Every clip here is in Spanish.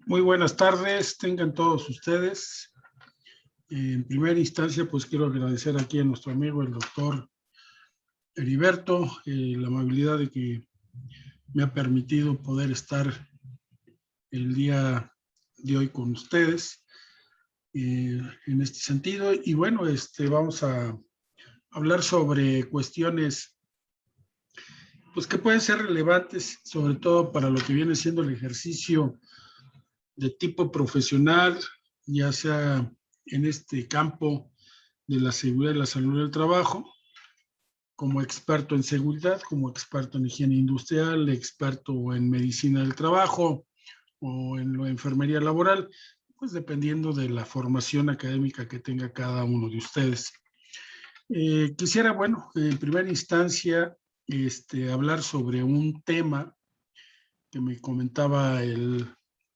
Muy buenas tardes, tengan todos ustedes. En primera instancia, pues quiero agradecer aquí a nuestro amigo, el doctor Heriberto, la amabilidad de que me ha permitido poder estar el día de hoy con ustedes en este sentido. Y bueno, vamos a hablar sobre cuestiones pues que pueden ser relevantes, sobre todo para lo que viene siendo el ejercicio de tipo profesional, ya sea en este campo de la seguridad y la salud del trabajo, como experto en seguridad, como experto en higiene industrial, experto en medicina del trabajo o en la enfermería laboral, pues dependiendo de la formación académica que tenga cada uno de ustedes. Quisiera, bueno, en primera instancia, hablar sobre un tema que me comentaba el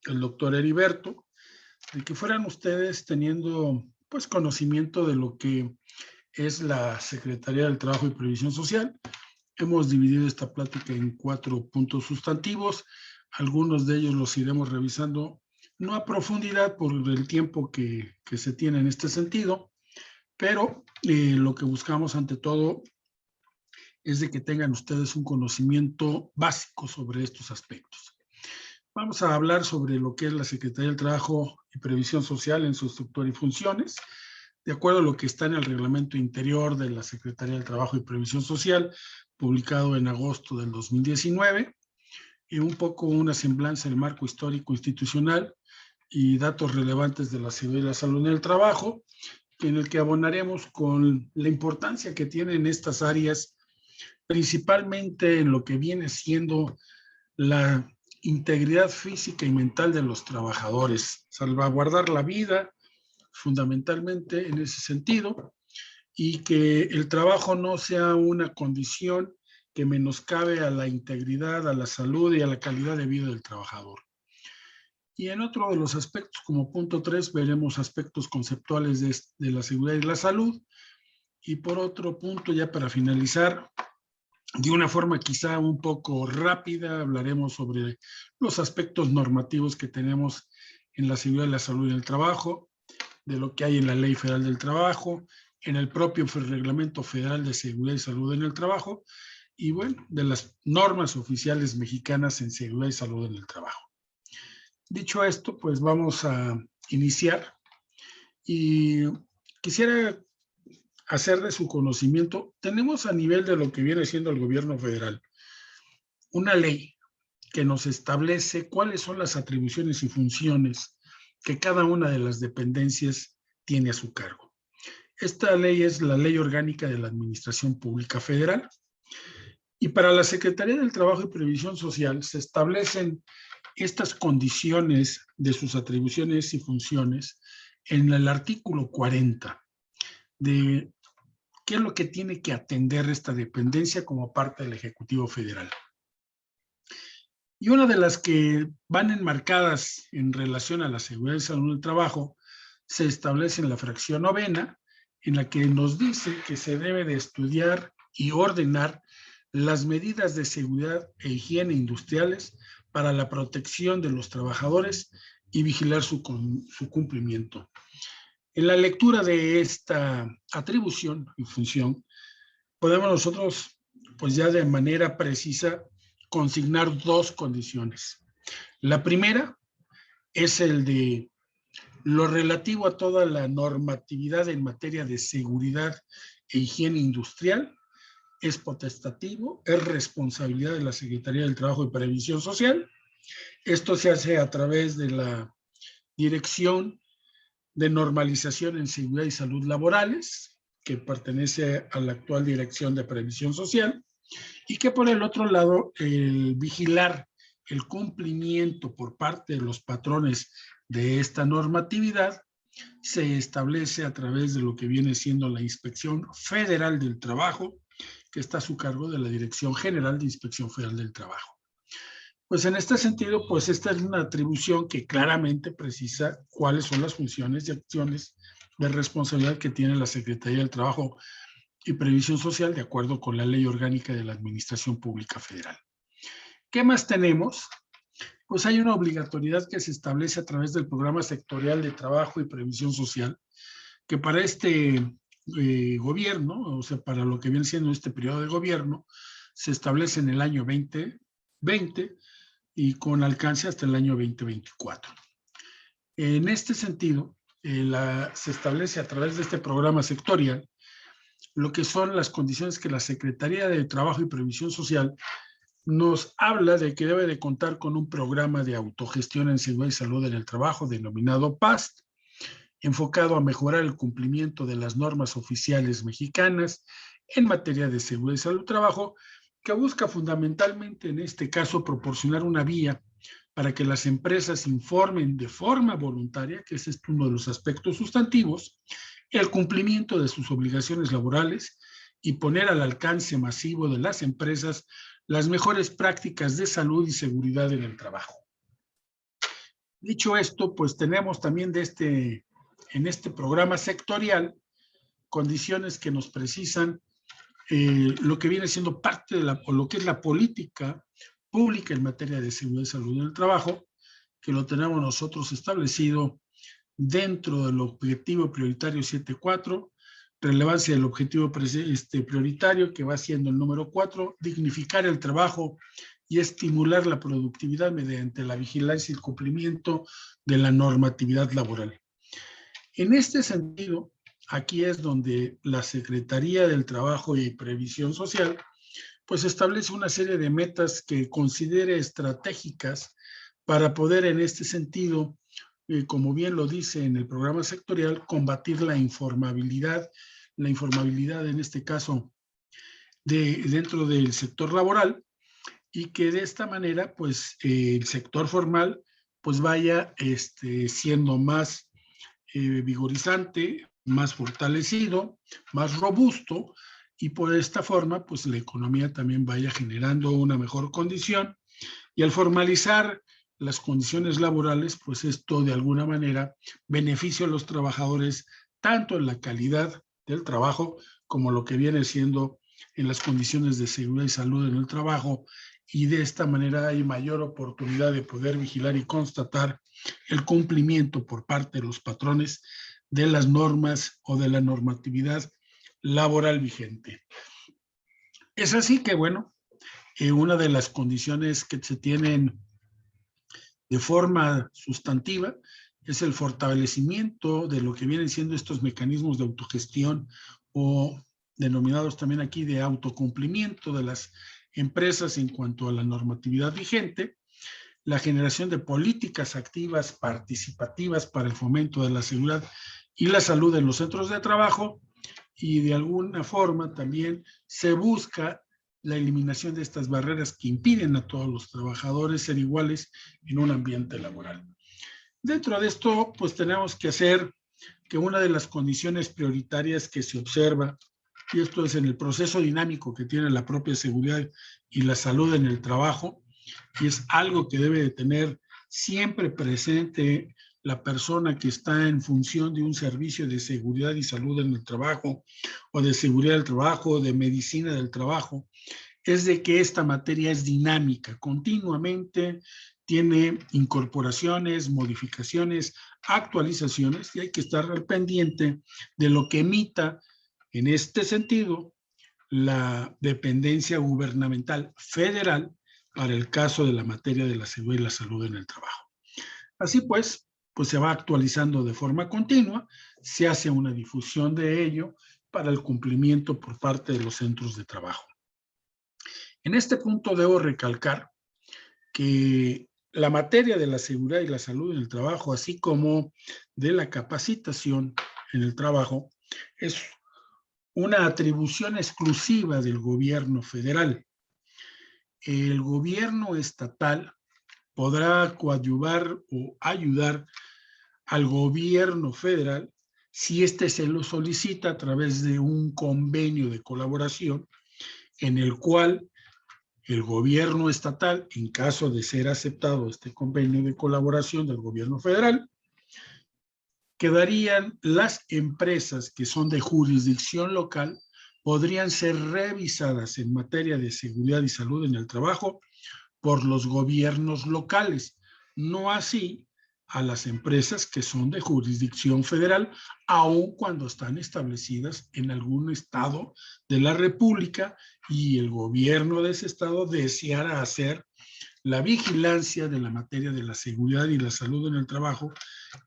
doctor Heriberto, de que fueran ustedes teniendo pues conocimiento de lo que es la Secretaría del Trabajo y Previsión Social. Hemos dividido esta plática en 4 puntos sustantivos. Algunos de ellos los iremos revisando, no a profundidad por el tiempo que se tiene en este sentido, pero lo que buscamos ante todo es de que tengan ustedes un conocimiento básico sobre estos aspectos. Vamos a hablar sobre lo que es la Secretaría del Trabajo y Previsión Social en su estructura y funciones, de acuerdo a lo que está en el reglamento interior de la Secretaría del Trabajo y Previsión Social, publicado en agosto del 2019, y un poco una semblanza del marco histórico institucional y datos relevantes de la seguridad y la salud en el trabajo, en el que abonaremos con la importancia que tienen estas áreas, principalmente en lo que viene siendo la integridad física y mental de los trabajadores, salvaguardar la vida, fundamentalmente en ese sentido, y que el trabajo no sea una condición que menoscabe a la integridad, a la salud y a la calidad de vida del trabajador. Y en otro de los aspectos, como punto 3, veremos aspectos conceptuales de la seguridad y la salud. Y por otro punto, ya para finalizar, de una forma quizá un poco rápida, hablaremos sobre los aspectos normativos que tenemos en la seguridad y la salud en el trabajo, de lo que hay en la Ley Federal del Trabajo, en el propio Reglamento Federal de Seguridad y Salud en el Trabajo, y bueno, de las normas oficiales mexicanas en seguridad y salud en el trabajo. Dicho esto, pues vamos a iniciar y quisiera hacer de su conocimiento, tenemos a nivel de lo que viene siendo el gobierno federal una ley que nos establece cuáles son las atribuciones y funciones que cada una de las dependencias tiene a su cargo. Esta ley es la Ley Orgánica de la Administración Pública Federal. Y para la Secretaría del Trabajo y Previsión Social se establecen estas condiciones de sus atribuciones y funciones en el artículo 40 de qué es lo que tiene que atender esta dependencia como parte del Ejecutivo Federal. Y una de las que van enmarcadas en relación a la seguridad y salud del trabajo se establece en la fracción 9, en la que nos dice que se debe de estudiar y ordenar las medidas de seguridad e higiene industriales para la protección de los trabajadores y vigilar su cumplimiento. En la lectura de esta atribución y función, podemos nosotros, pues ya de manera precisa, consignar 2 condiciones. La primera es el de lo relativo a toda la normatividad en materia de seguridad e higiene industrial, es potestativo, es responsabilidad de la Secretaría del Trabajo y Previsión Social. Esto se hace a través de la Dirección de Normalización en Seguridad y Salud Laborales, que pertenece a la actual Dirección de Previsión Social, y que por el otro lado, el vigilar el cumplimiento por parte de los patrones de esta normatividad se establece a través de lo que viene siendo la Inspección Federal del Trabajo, que está a su cargo de la Dirección General de Inspección Federal del Trabajo. Pues en este sentido, pues esta es una atribución que claramente precisa cuáles son las funciones y acciones de responsabilidad que tiene la Secretaría del Trabajo y Previsión Social de acuerdo con la Ley Orgánica de la Administración Pública Federal. ¿Qué más tenemos? pues hay una obligatoriedad que se establece a través del Programa Sectorial de Trabajo y Previsión Social, que para este gobierno, o sea, para lo que viene siendo este periodo de gobierno, se establece en el año 2020 y con alcance hasta el año 2024. En este sentido, se establece a través de este programa sectorial lo que son las condiciones que la Secretaría de Trabajo y Previsión Social nos habla de que debe de contar con un programa de autogestión en seguridad y salud en el trabajo denominado PAST, enfocado a mejorar el cumplimiento de las normas oficiales mexicanas en materia de seguridad y salud del trabajo, que busca fundamentalmente en este caso proporcionar una vía para que las empresas informen de forma voluntaria, que ese es uno de los aspectos sustantivos, el cumplimiento de sus obligaciones laborales y poner al alcance masivo de las empresas las mejores prácticas de salud y seguridad en el trabajo. Dicho esto, pues tenemos también en este programa sectorial condiciones que nos precisan lo que viene siendo parte de o lo que es la política pública en materia de seguridad y salud en el trabajo, que lo tenemos nosotros establecido dentro del objetivo prioritario 7.4, relevancia del objetivo prioritario, que va siendo el número 4, dignificar el trabajo y estimular la productividad mediante la vigilancia y el cumplimiento de la normatividad laboral. En este sentido, aquí es donde la Secretaría del Trabajo y Previsión Social pues establece una serie de metas que considere estratégicas para poder en este sentido, como bien lo dice en el programa sectorial, combatir la informabilidad en este caso dentro del sector laboral, y que de esta manera pues el sector formal pues vaya siendo más vigorizante, más fortalecido, más robusto, y por esta forma pues la economía también vaya generando una mejor condición, y al formalizar las condiciones laborales pues esto de alguna manera beneficia a los trabajadores tanto en la calidad del trabajo como lo que viene siendo en las condiciones de seguridad y salud en el trabajo, y de esta manera hay mayor oportunidad de poder vigilar y constatar el cumplimiento por parte de los patrones de las normas o de la normatividad laboral vigente. Es así que, bueno, una de las condiciones que se tienen de forma sustantiva es el fortalecimiento de lo que vienen siendo estos mecanismos de autogestión o denominados también aquí de autocumplimiento de las empresas en cuanto a la normatividad vigente, la generación de políticas activas participativas para el fomento de la seguridad y la salud en los centros de trabajo, y de alguna forma también se busca la eliminación de estas barreras que impiden a todos los trabajadores ser iguales en un ambiente laboral. Dentro de esto, pues tenemos que hacer que una de las condiciones prioritarias que se observa, y esto es en el proceso dinámico que tiene la propia seguridad y la salud en el trabajo, y es algo que debe de tener siempre presente la persona que está en función de un servicio de seguridad y salud en el trabajo, o de seguridad del trabajo, o de medicina del trabajo, es de que esta materia es dinámica, continuamente tiene incorporaciones, modificaciones, actualizaciones, y hay que estar al pendiente de lo que emita en este sentido la dependencia gubernamental federal para el caso de la materia de la seguridad y la salud en el trabajo. Así pues se va actualizando de forma continua, se hace una difusión de ello para el cumplimiento por parte de los centros de trabajo. En este punto debo recalcar que la materia de la seguridad y la salud en el trabajo, así como de la capacitación en el trabajo, es una atribución exclusiva del gobierno federal. El gobierno estatal podrá coadyuvar o ayudar al gobierno federal si éste se lo solicita a través de un convenio de colaboración en el cual el gobierno estatal, en caso de ser aceptado este convenio de colaboración del gobierno federal, quedarían las empresas que son de jurisdicción local, podrían ser revisadas en materia de seguridad y salud en el trabajo por los gobiernos locales, No así a las empresas que son de jurisdicción federal, aun cuando están establecidas en algún estado de la República y el gobierno de ese estado deseara hacer la vigilancia de la materia de la seguridad y la salud en el trabajo.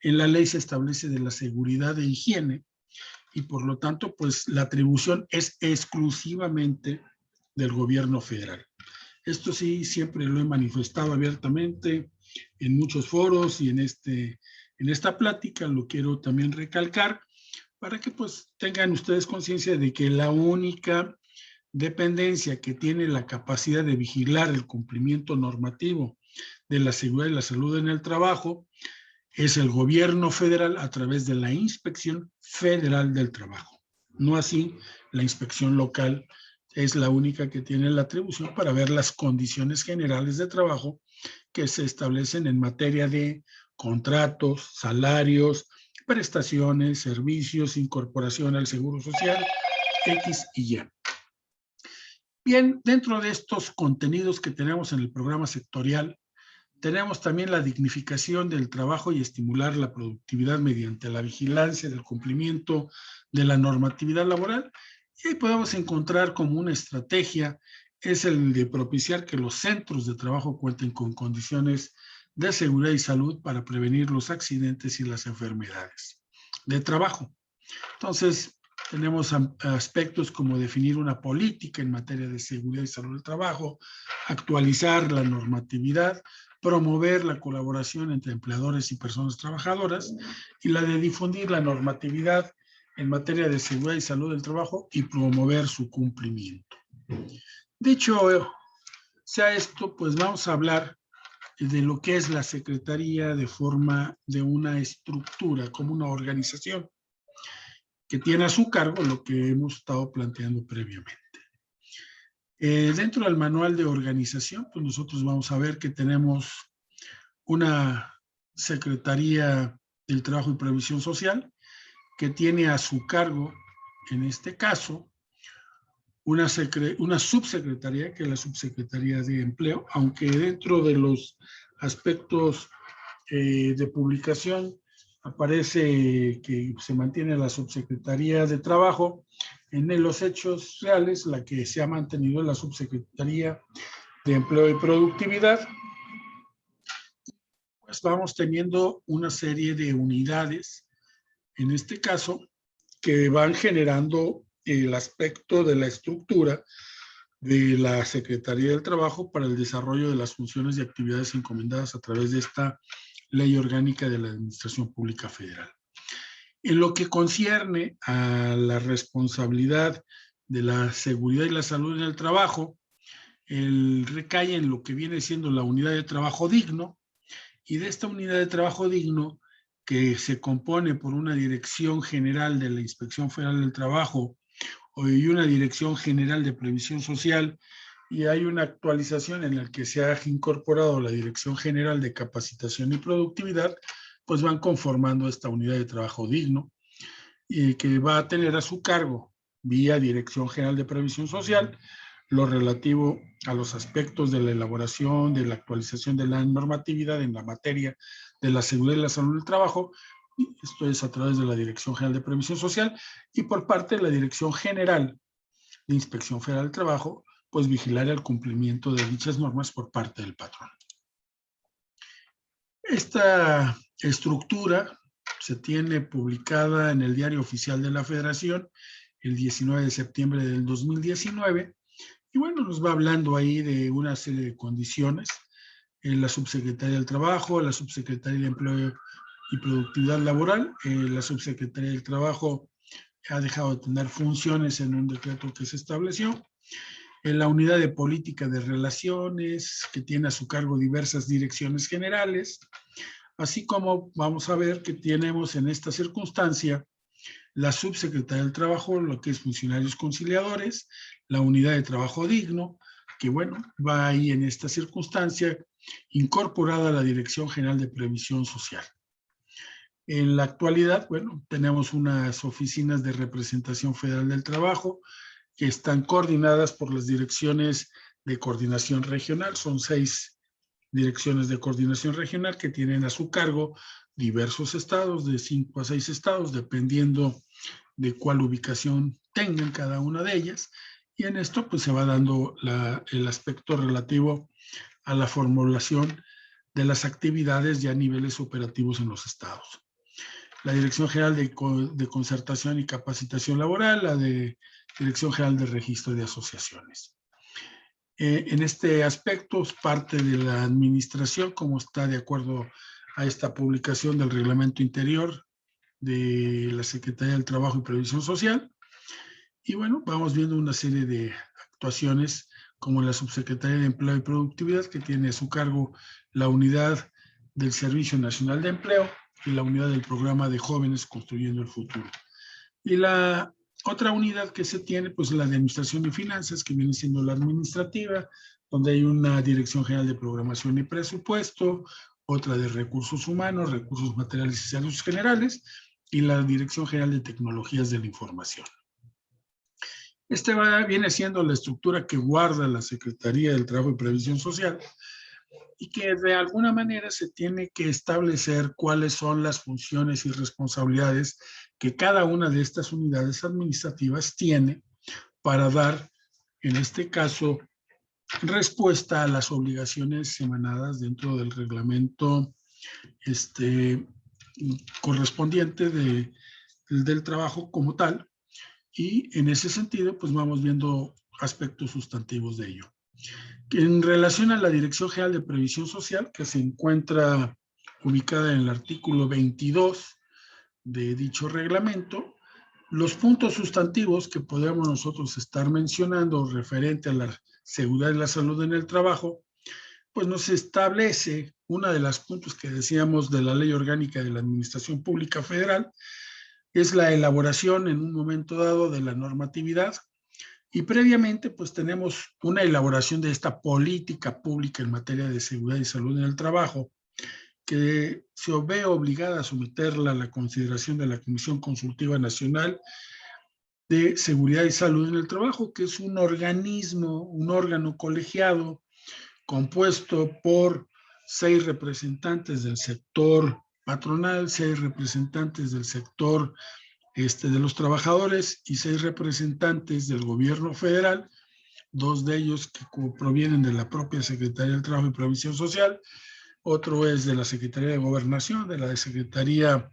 En la ley se establece de la seguridad e higiene y por lo tanto, pues la atribución es exclusivamente del gobierno federal. Esto sí, siempre lo he manifestado abiertamente en muchos foros y en esta plática lo quiero también recalcar para que pues tengan ustedes conciencia de que la única dependencia que tiene la capacidad de vigilar el cumplimiento normativo de la seguridad y la salud en el trabajo es el gobierno federal a través de la Inspección Federal del Trabajo. No así, la inspección local es la única que tiene la atribución para ver las condiciones generales de trabajo que se establecen en materia de contratos, salarios, prestaciones, servicios, incorporación al Seguro Social, X y Y. Bien, dentro de estos contenidos que tenemos en el programa sectorial, tenemos también la dignificación del trabajo y estimular la productividad mediante la vigilancia del cumplimiento de la normatividad laboral. Y ahí podemos encontrar como una estrategia es el de propiciar que los centros de trabajo cuenten con condiciones de seguridad y salud para prevenir los accidentes y las enfermedades de trabajo. Entonces, tenemos aspectos como definir una política en materia de seguridad y salud del trabajo, actualizar la normatividad, promover la colaboración entre empleadores y personas trabajadoras y la de difundir la normatividad en materia de seguridad y salud del trabajo y promover su cumplimiento. Dicho sea esto, pues vamos a hablar de lo que es la Secretaría de forma de una estructura, como una organización que tiene a su cargo lo que hemos estado planteando previamente. Dentro del manual de organización, pues nosotros vamos a ver que tenemos una Secretaría del Trabajo y Previsión Social que tiene a su cargo, en este caso, una subsecretaría, que es la Subsecretaría de Empleo, aunque dentro de los aspectos de publicación aparece que se mantiene la Subsecretaría de Trabajo. En los hechos reales, la que se ha mantenido es la Subsecretaría de Empleo y Productividad. Pues vamos teniendo una serie de unidades, en este caso, que van generando el aspecto de la estructura de la Secretaría del Trabajo para el desarrollo de las funciones y actividades encomendadas a través de esta Ley Orgánica de la Administración Pública Federal. En lo que concierne a la responsabilidad de la seguridad y la salud en el trabajo, recae en lo que viene siendo la unidad de trabajo digno, y de esta unidad de trabajo digno, que se compone por una dirección general de la Inspección Federal del Trabajo y una dirección general de previsión social, y hay una actualización en la que se ha incorporado la Dirección General de Capacitación y Productividad, pues van conformando esta unidad de trabajo digno, y que va a tener a su cargo, vía Dirección General de Previsión Social, lo relativo a los aspectos de la elaboración, de la actualización de la normatividad en la materia de la seguridad y la salud del trabajo. Esto es a través de la Dirección General de Previsión Social y por parte de la Dirección General de Inspección Federal del Trabajo, pues vigilar el cumplimiento de dichas normas por parte del patrón. Esta estructura se tiene publicada en el Diario Oficial de la Federación el 19 de septiembre del 2019 y bueno, nos va hablando ahí de una serie de condiciones. La Subsecretaría del Trabajo, la Subsecretaría de Empleo y Productividad Laboral, la Subsecretaría del Trabajo ha dejado de tener funciones en un decreto que se estableció. En la Unidad de Política de Relaciones, que tiene a su cargo diversas direcciones generales, así como vamos a ver que tenemos en esta circunstancia la Subsecretaría del Trabajo, lo que es funcionarios conciliadores, la Unidad de Trabajo Digno, que bueno, va ahí en esta circunstancia incorporada a la Dirección General de Previsión Social. En la actualidad, bueno, tenemos unas oficinas de representación federal del trabajo que están coordinadas por las direcciones de coordinación regional, son 6 direcciones de coordinación regional que tienen a su cargo diversos estados, de 5 a 6 estados, dependiendo de cuál ubicación tengan cada una de ellas. Y en esto pues se va dando el aspecto relativo a la formulación de las actividades ya a niveles operativos en los estados. La Dirección General de Concertación y Capacitación Laboral, la de Dirección General de Registro de Asociaciones. En este aspecto, parte de la administración, como está de acuerdo a esta publicación del reglamento interior de la Secretaría del Trabajo y Previsión Social. Y bueno, vamos viendo una serie de actuaciones como la Subsecretaría de Empleo y Productividad, que tiene a su cargo la unidad del Servicio Nacional de Empleo y la unidad del programa de jóvenes Construyendo el Futuro. Y la otra unidad que se tiene, pues la de Administración y Finanzas, que viene siendo la administrativa, donde hay una Dirección General de Programación y Presupuesto, otra de Recursos Humanos, Recursos Materiales y Servicios Generales, y la Dirección General de Tecnologías de la Información. Viene siendo la estructura que guarda la Secretaría del Trabajo y Previsión Social, y que de alguna manera se tiene que establecer cuáles son las funciones y responsabilidades que cada una de estas unidades administrativas tiene para dar, en este caso, respuesta a las obligaciones emanadas dentro del reglamento correspondiente del trabajo como tal. Y en ese sentido, pues vamos viendo aspectos sustantivos de ello. En relación a la Dirección General de Previsión Social, que se encuentra ubicada en el artículo 22 de dicho reglamento, los puntos sustantivos que podemos nosotros estar mencionando referente a la seguridad y la salud en el trabajo, pues nos establece una de las puntos que decíamos de la Ley Orgánica de la Administración Pública Federal, es la elaboración en un momento dado de la normatividad. Y previamente, pues tenemos una elaboración de esta política pública en materia de seguridad y salud en el trabajo, que se ve obligada a someterla a la consideración de la Comisión Consultiva Nacional de Seguridad y Salud en el Trabajo, que es un organismo, un órgano colegiado compuesto por 6 representantes del sector patronal, 6 representantes del sector de los trabajadores y 6 representantes del gobierno federal, 2 de ellos que provienen de la propia Secretaría del Trabajo y Previsión Social, otro es de la Secretaría de Gobernación, de la Secretaría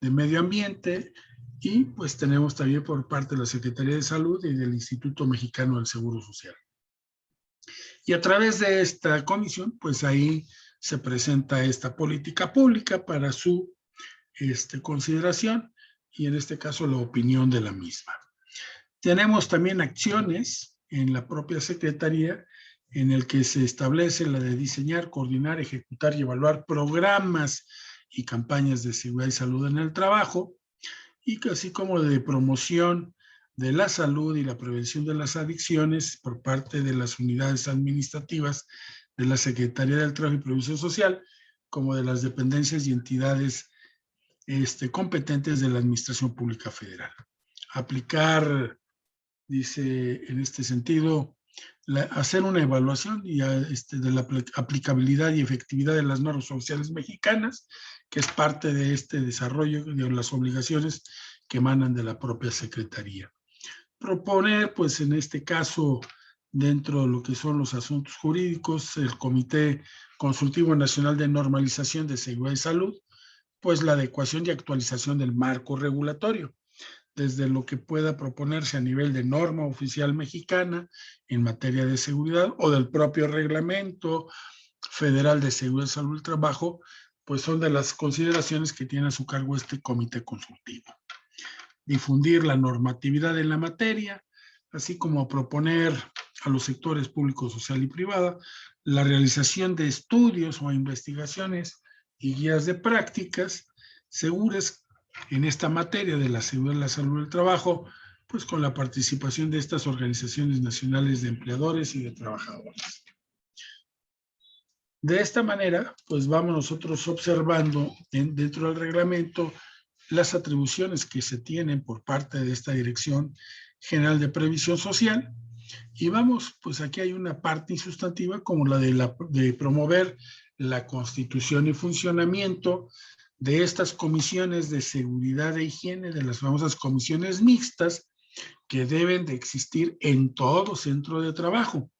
de Medio Ambiente, y pues tenemos también por parte de la Secretaría de Salud y del Instituto Mexicano del Seguro Social. Y a través de esta comisión, pues ahí se presenta esta política pública para su consideración, y en este caso la opinión de la misma. Tenemos también acciones en la propia Secretaría en el que se establece la de diseñar, coordinar, ejecutar y evaluar programas y campañas de seguridad y salud en el trabajo, y así como de promoción de la salud y la prevención de las adicciones por parte de las unidades administrativas de la Secretaría del Trabajo y Previsión Social, como de las dependencias y entidades competentes de la Administración Pública Federal. Aplicar, dice en este sentido, hacer una evaluación de la aplicabilidad y efectividad de las normas sociales mexicanas, que es parte de este desarrollo de las obligaciones que emanan de la propia Secretaría. Proponer, pues en este caso, dentro de lo que son los asuntos jurídicos, el Comité Consultivo Nacional de Normalización de Seguridad y Salud, pues la adecuación y actualización del marco regulatorio, desde lo que pueda proponerse a nivel de norma oficial mexicana en materia de seguridad o del propio reglamento federal de seguridad y salud del trabajo, pues son de las consideraciones que tiene a su cargo este comité consultivo. Difundir la normatividad en la materia, así como proponer a los sectores público, social y privada la realización de estudios o investigaciones y guías de prácticas seguras en esta materia de la seguridad y la salud del trabajo, pues con la participación de estas organizaciones nacionales de empleadores y de trabajadores. De esta manera, pues vamos nosotros observando dentro del reglamento las atribuciones que se tienen por parte de esta Dirección General de Previsión Social, Y vamos, pues aquí hay una parte insustantiva como la de promover la constitución y funcionamiento de estas comisiones de seguridad e higiene, de las famosas comisiones mixtas, que deben de existir en todo centro de trabajo,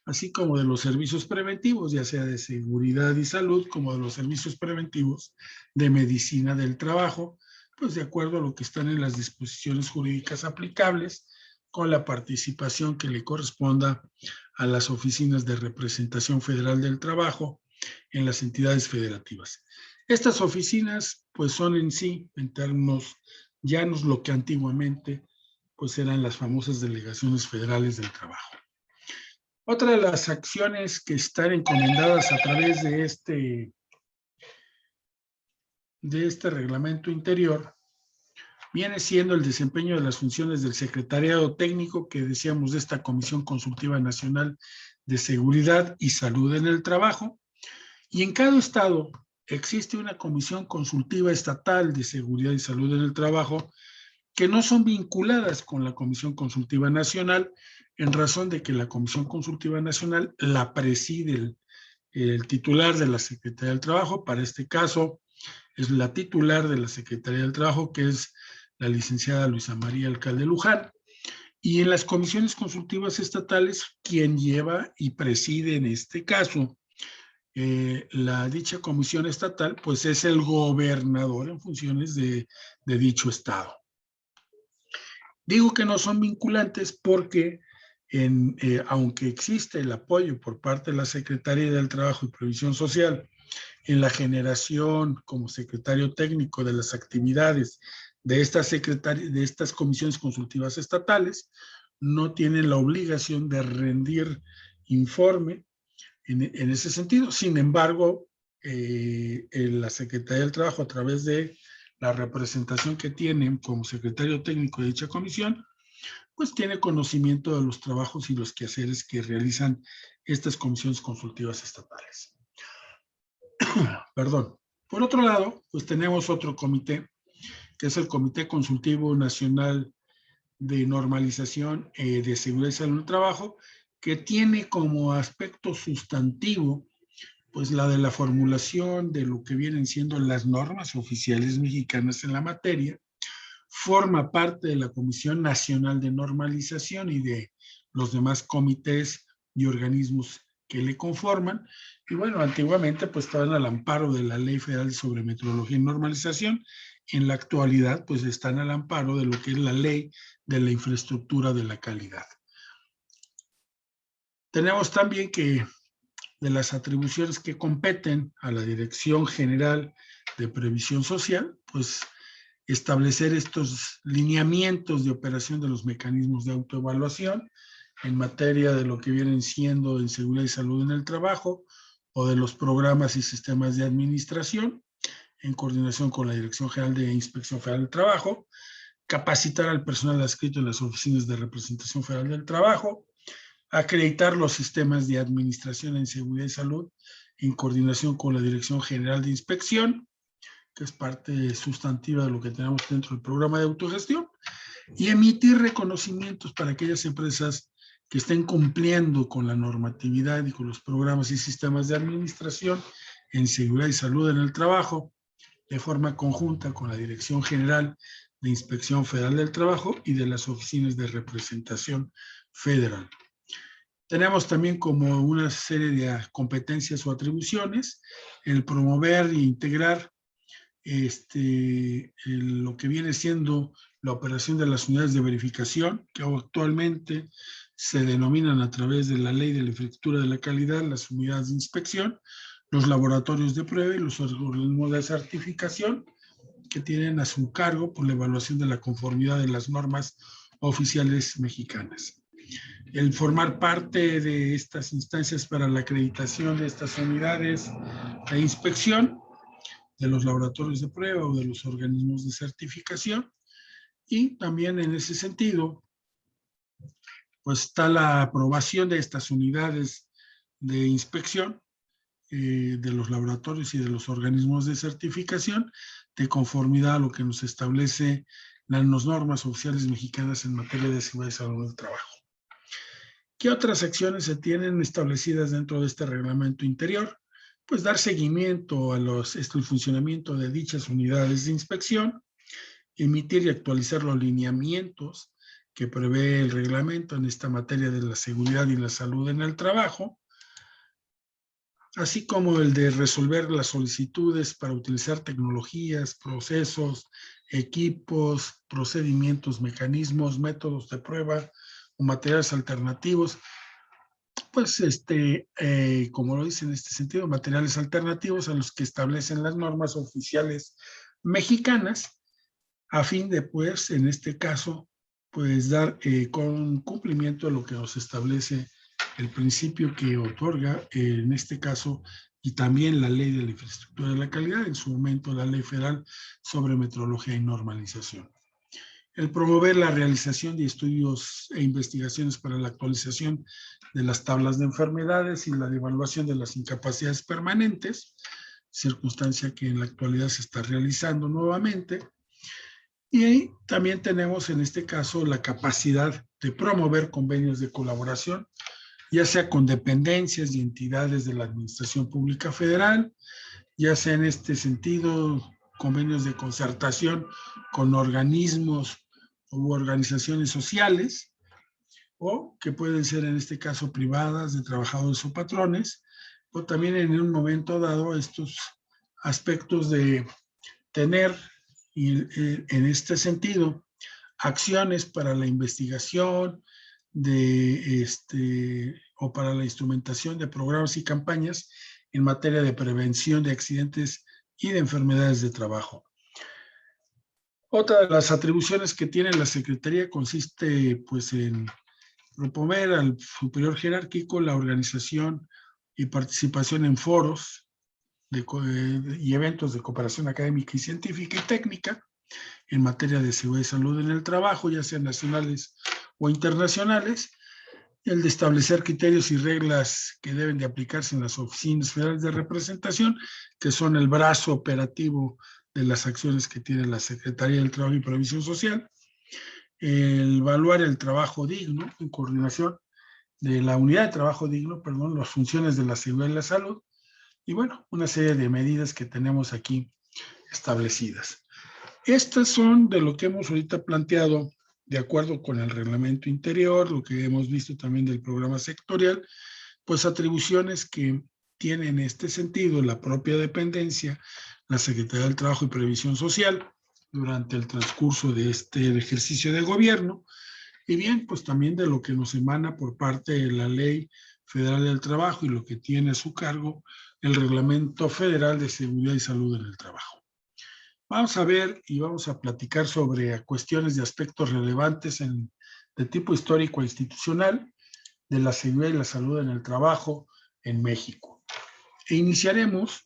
así como de los servicios preventivos, ya sea de seguridad y salud, como de los servicios preventivos de medicina del trabajo, pues de acuerdo a lo que están en las disposiciones jurídicas aplicables, con la participación que le corresponda a las oficinas de representación federal del trabajo en las entidades federativas. Estas oficinas, pues son en sí, en términos llanos, lo que antiguamente pues eran las famosas delegaciones federales del trabajo. Otra de las acciones que están encomendadas a través de este reglamento interior viene siendo el desempeño de las funciones del secretariado técnico que decíamos de esta Comisión Consultiva Nacional de Seguridad y Salud en el Trabajo. Y en cada estado existe una Comisión Consultiva Estatal de Seguridad y Salud en el Trabajo que no son vinculadas con la Comisión Consultiva Nacional, en razón de que la Comisión Consultiva Nacional la preside el titular de la Secretaría del Trabajo. Para este caso es la titular de la Secretaría del Trabajo, que es la licenciada Luisa María Alcalde Luján. Y en las comisiones consultivas estatales, quien lleva y preside en este caso la dicha comisión estatal, pues es el gobernador en funciones de dicho estado. Digo que no son vinculantes porque aunque existe el apoyo por parte de la Secretaría del Trabajo y Previsión Social en la generación como secretario técnico de las actividades de estas comisiones consultivas estatales, no tienen la obligación de rendir informe en ese sentido. Sin embargo, la Secretaría del Trabajo, a través de la representación que tienen como secretario técnico de dicha comisión, pues tiene conocimiento de los trabajos y los quehaceres que realizan estas comisiones consultivas estatales. Perdón. Por otro lado, pues tenemos otro comité, que es el Comité Consultivo Nacional de Normalización de Seguridad y Salud del Trabajo, que tiene como aspecto sustantivo pues la de la formulación de lo que vienen siendo las normas oficiales mexicanas en la materia. Forma parte de la Comisión Nacional de Normalización y de los demás comités y organismos que le conforman. Y bueno, antiguamente pues estaban al amparo de la Ley Federal sobre Metrología y Normalización. En la actualidad pues están al amparo de lo que es la Ley de la Infraestructura de la Calidad. Tenemos también que de las atribuciones que competen a la Dirección General de Previsión Social, pues establecer estos lineamientos de operación de los mecanismos de autoevaluación en materia de lo que vienen siendo en seguridad y salud en el trabajo o de los programas y sistemas de administración en coordinación con la Dirección General de Inspección Federal del Trabajo, capacitar al personal adscrito en las oficinas de representación federal del trabajo, acreditar los sistemas de administración en seguridad y salud en coordinación con la Dirección General de Inspección, que es parte sustantiva de lo que tenemos dentro del programa de autogestión, y emitir reconocimientos para aquellas empresas que estén cumpliendo con la normatividad y con los programas y sistemas de administración en seguridad y salud en el trabajo, de forma conjunta con la Dirección General de Inspección Federal del Trabajo y de las oficinas de representación federal. Tenemos también como una serie de competencias o atribuciones el promover e integrar lo que viene siendo la operación de las unidades de verificación, que actualmente se denominan a través de la Ley de la Infraestructura de la Calidad las unidades de inspección, los laboratorios de prueba y los organismos de certificación que tienen a su cargo por la evaluación de la conformidad de las normas oficiales mexicanas. El formar parte de estas instancias para la acreditación de estas unidades de inspección, de los laboratorios de prueba o de los organismos de certificación. Y también en ese sentido, pues está la aprobación de estas unidades de inspección de los laboratorios y de los organismos de certificación de conformidad a lo que nos establece las normas oficiales mexicanas en materia de seguridad y salud del trabajo. ¿Qué otras acciones se tienen establecidas dentro de este reglamento interior? Pues dar seguimiento a el funcionamiento de dichas unidades de inspección, emitir y actualizar los lineamientos que prevé el reglamento en esta materia de la seguridad y la salud en el trabajo, así como el de resolver las solicitudes para utilizar tecnologías, procesos, equipos, procedimientos, mecanismos, métodos de prueba o materiales alternativos, pues como lo dice en este sentido, materiales alternativos a los que establecen las normas oficiales mexicanas, a fin de, pues, en este caso, pues dar con cumplimiento a lo que nos establece el principio que otorga, en este caso, y también la Ley de la Infraestructura de la Calidad, en su momento la Ley Federal sobre Metrología y Normalización. El promover la realización de estudios e investigaciones para la actualización de las tablas de enfermedades y la evaluación de las incapacidades permanentes, circunstancia que en la actualidad se está realizando nuevamente. Y también tenemos en este caso la capacidad de promover convenios de colaboración, ya sea con dependencias y entidades de la Administración Pública Federal, ya sea en este sentido convenios de concertación con organismos u organizaciones sociales, o que pueden ser en este caso privadas de trabajadores o patrones, o también en un momento dado estos aspectos de tener, y en este sentido, acciones para la investigación o para la instrumentación de programas y campañas en materia de prevención de accidentes y de enfermedades de trabajo. Otra de las atribuciones que tiene la Secretaría consiste, pues, en proponer al superior jerárquico la organización y participación en foros y eventos de cooperación académica y científica y técnica en materia de seguridad y salud en el trabajo, ya sean nacionales o internacionales, el de establecer criterios y reglas que deben de aplicarse en las oficinas federales de representación, que son el brazo operativo de las acciones que tiene la Secretaría del Trabajo y Previsión Social, el evaluar el trabajo digno en coordinación de la unidad de trabajo digno, perdón, las funciones de la seguridad y la salud, y bueno, una serie de medidas que tenemos aquí establecidas. Estas son de lo que hemos ahorita planteado de acuerdo con el reglamento interior, lo que hemos visto también del programa sectorial, pues atribuciones que tiene en este sentido la propia dependencia, la Secretaría del Trabajo y Previsión Social, durante el transcurso de este ejercicio de gobierno, y bien, pues también de lo que nos emana por parte de la Ley Federal del Trabajo y lo que tiene a su cargo el Reglamento Federal de Seguridad y Salud en el Trabajo. Vamos a ver y vamos a platicar sobre cuestiones de aspectos relevantes de tipo histórico e institucional de la seguridad y la salud en el trabajo en México. E iniciaremos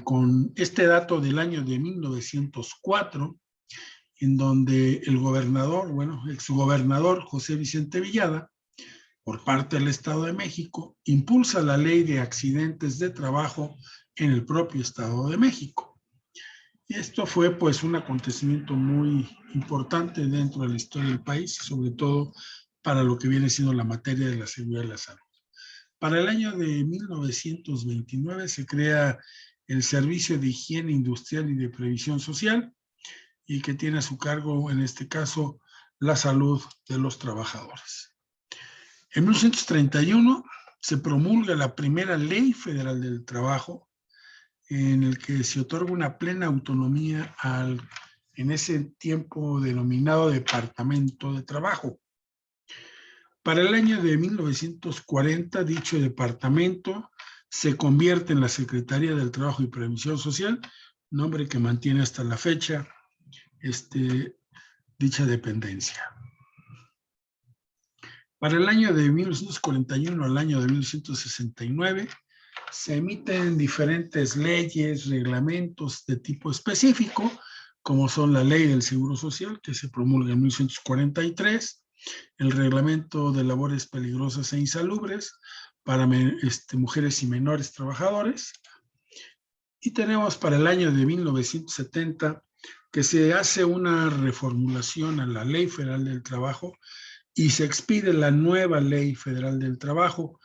con este dato del año de 1904, en donde el gobernador, exgobernador José Vicente Villada, por parte del Estado de México, impulsa la ley de accidentes de trabajo en el propio Estado de México. Y esto fue pues un acontecimiento muy importante dentro de la historia del país, sobre todo para lo que viene siendo la materia de la seguridad y la salud. Para el año de 1929 se crea el Servicio de Higiene Industrial y de Previsión Social, y que tiene a su cargo, en este caso, la salud de los trabajadores. En 1931 se promulga la primera Ley Federal del Trabajo, en el que se otorga una plena autonomía en ese tiempo denominado Departamento de Trabajo. Para el año de 1940, dicho departamento se convierte en la Secretaría del Trabajo y Previsión Social, nombre que mantiene hasta la fecha dicha dependencia. Para el año de 1941 al año de 1969, se emiten diferentes leyes, reglamentos de tipo específico, como son la Ley del Seguro Social, que se promulga en 1943, el Reglamento de Labores Peligrosas e Insalubres para mujeres y menores trabajadores, y tenemos para el año de 1970 que se hace una reformulación a la Ley Federal del Trabajo, y se expide la nueva Ley Federal del Trabajo,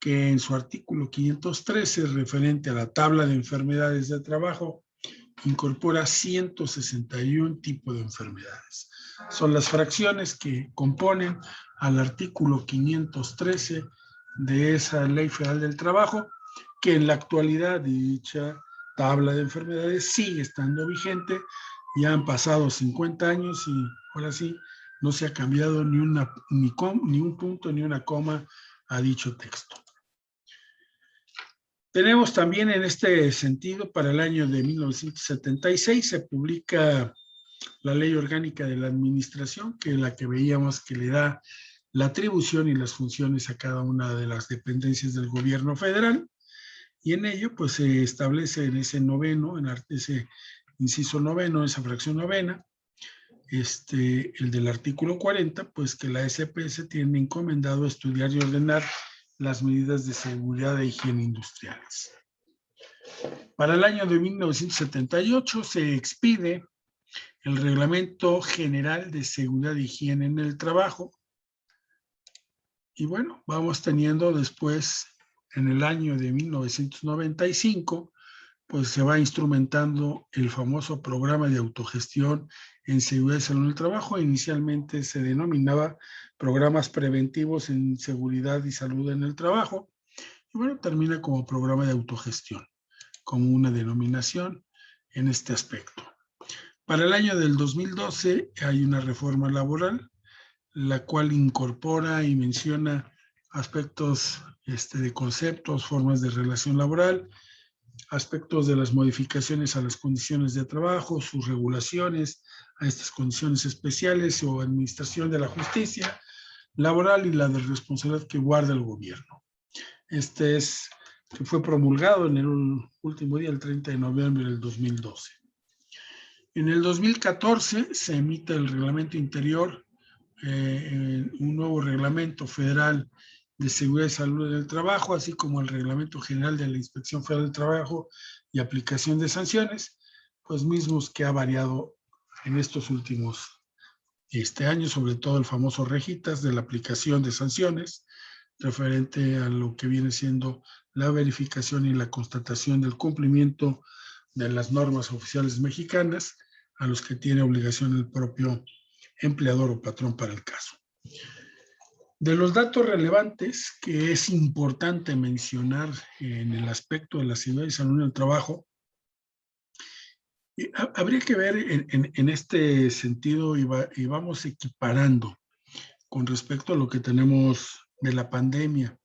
que en su artículo 513, referente a la tabla de enfermedades de trabajo, incorpora 161 tipos de enfermedades. Son las fracciones que componen al artículo 513 de esa Ley Federal del Trabajo, que en la actualidad dicha tabla de enfermedades sigue estando vigente. Ya han pasado 50 años y ahora sí no se ha cambiado ni un punto ni una coma a dicho texto. Tenemos también en este sentido, para el año de 1976 se publica la Ley Orgánica de la Administración, que es la que veíamos que le da la atribución y las funciones a cada una de las dependencias del gobierno federal, y en ello pues se establece en ese noveno, en ese inciso noveno, esa fracción novena, el del artículo 40, pues que la SPS tiene encomendado estudiar y ordenar las medidas de seguridad e higiene industriales. Para el año de 1978 se expide el Reglamento General de Seguridad e Higiene en el Trabajo. Y bueno, vamos teniendo después, en el año de 1995, pues se va instrumentando el famoso programa de autogestión en seguridad y salud en el trabajo. Inicialmente se denominaba programas preventivos en seguridad y salud en el trabajo. Y bueno, termina como programa de autogestión, como una denominación en este aspecto. Para el año del 2012 hay una reforma laboral, la cual incorpora y menciona aspectos de conceptos, formas de relación laboral, aspectos de las modificaciones a las condiciones de trabajo, sus regulaciones a estas condiciones especiales o administración de la justicia laboral y la de responsabilidad que guarda el gobierno. Que fue promulgado en el último día, el 30 de noviembre del 2012. En el 2014 se emite el reglamento interior, un nuevo reglamento federal de seguridad y salud en el trabajo, así como el reglamento general de la Inspección Federal del Trabajo y aplicación de sanciones, pues mismos que ha variado en estos últimos años, sobre todo el famoso Regitas de la aplicación de sanciones, referente a lo que viene siendo la verificación y la constatación del cumplimiento de las normas oficiales mexicanas, a los que tiene obligación el propio empleador o patrón para el caso. De los datos relevantes que es importante mencionar en el aspecto de la seguridad y salud en el trabajo, habría que ver en este sentido y vamos equiparando con respecto a lo que tenemos de la pandemia.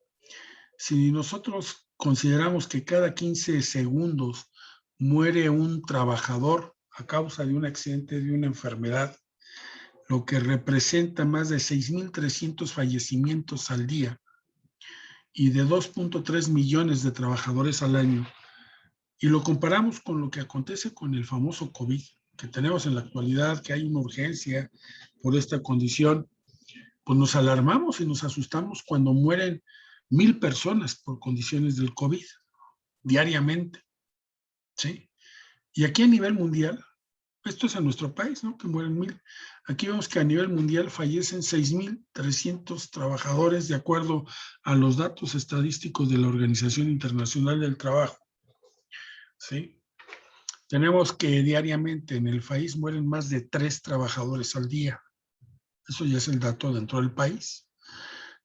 Si nosotros consideramos que cada 15 segundos muere un trabajador a causa de un accidente, de una enfermedad, lo que representa más de 6,300 fallecimientos al día y de 2,3 millones de trabajadores al año, y lo comparamos con lo que acontece con el famoso COVID que tenemos en la actualidad, que hay una urgencia por esta condición, pues nos alarmamos y nos asustamos cuando mueren 1,000 personas por condiciones del COVID diariamente, ¿sí? Y aquí a nivel mundial, esto es en nuestro país, ¿no? Que mueren 1,000. Aquí vemos que a nivel mundial fallecen 6,300 trabajadores de acuerdo a los datos estadísticos de la Organización Internacional del Trabajo, ¿sí? Tenemos que diariamente en el país mueren más de 3 trabajadores al día. Eso ya es el dato dentro del país.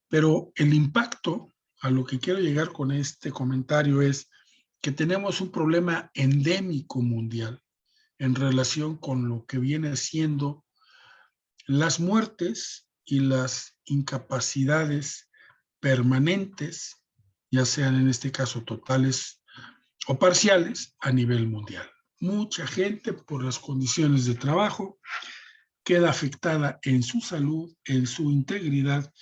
Pero el impacto, a lo que quiero llegar con este comentario, es que tenemos un problema endémico mundial en relación con lo que viene siendo las muertes y las incapacidades permanentes, ya sean en este caso totales o parciales, a nivel mundial. Mucha gente por las condiciones de trabajo queda afectada en su salud, en su integridad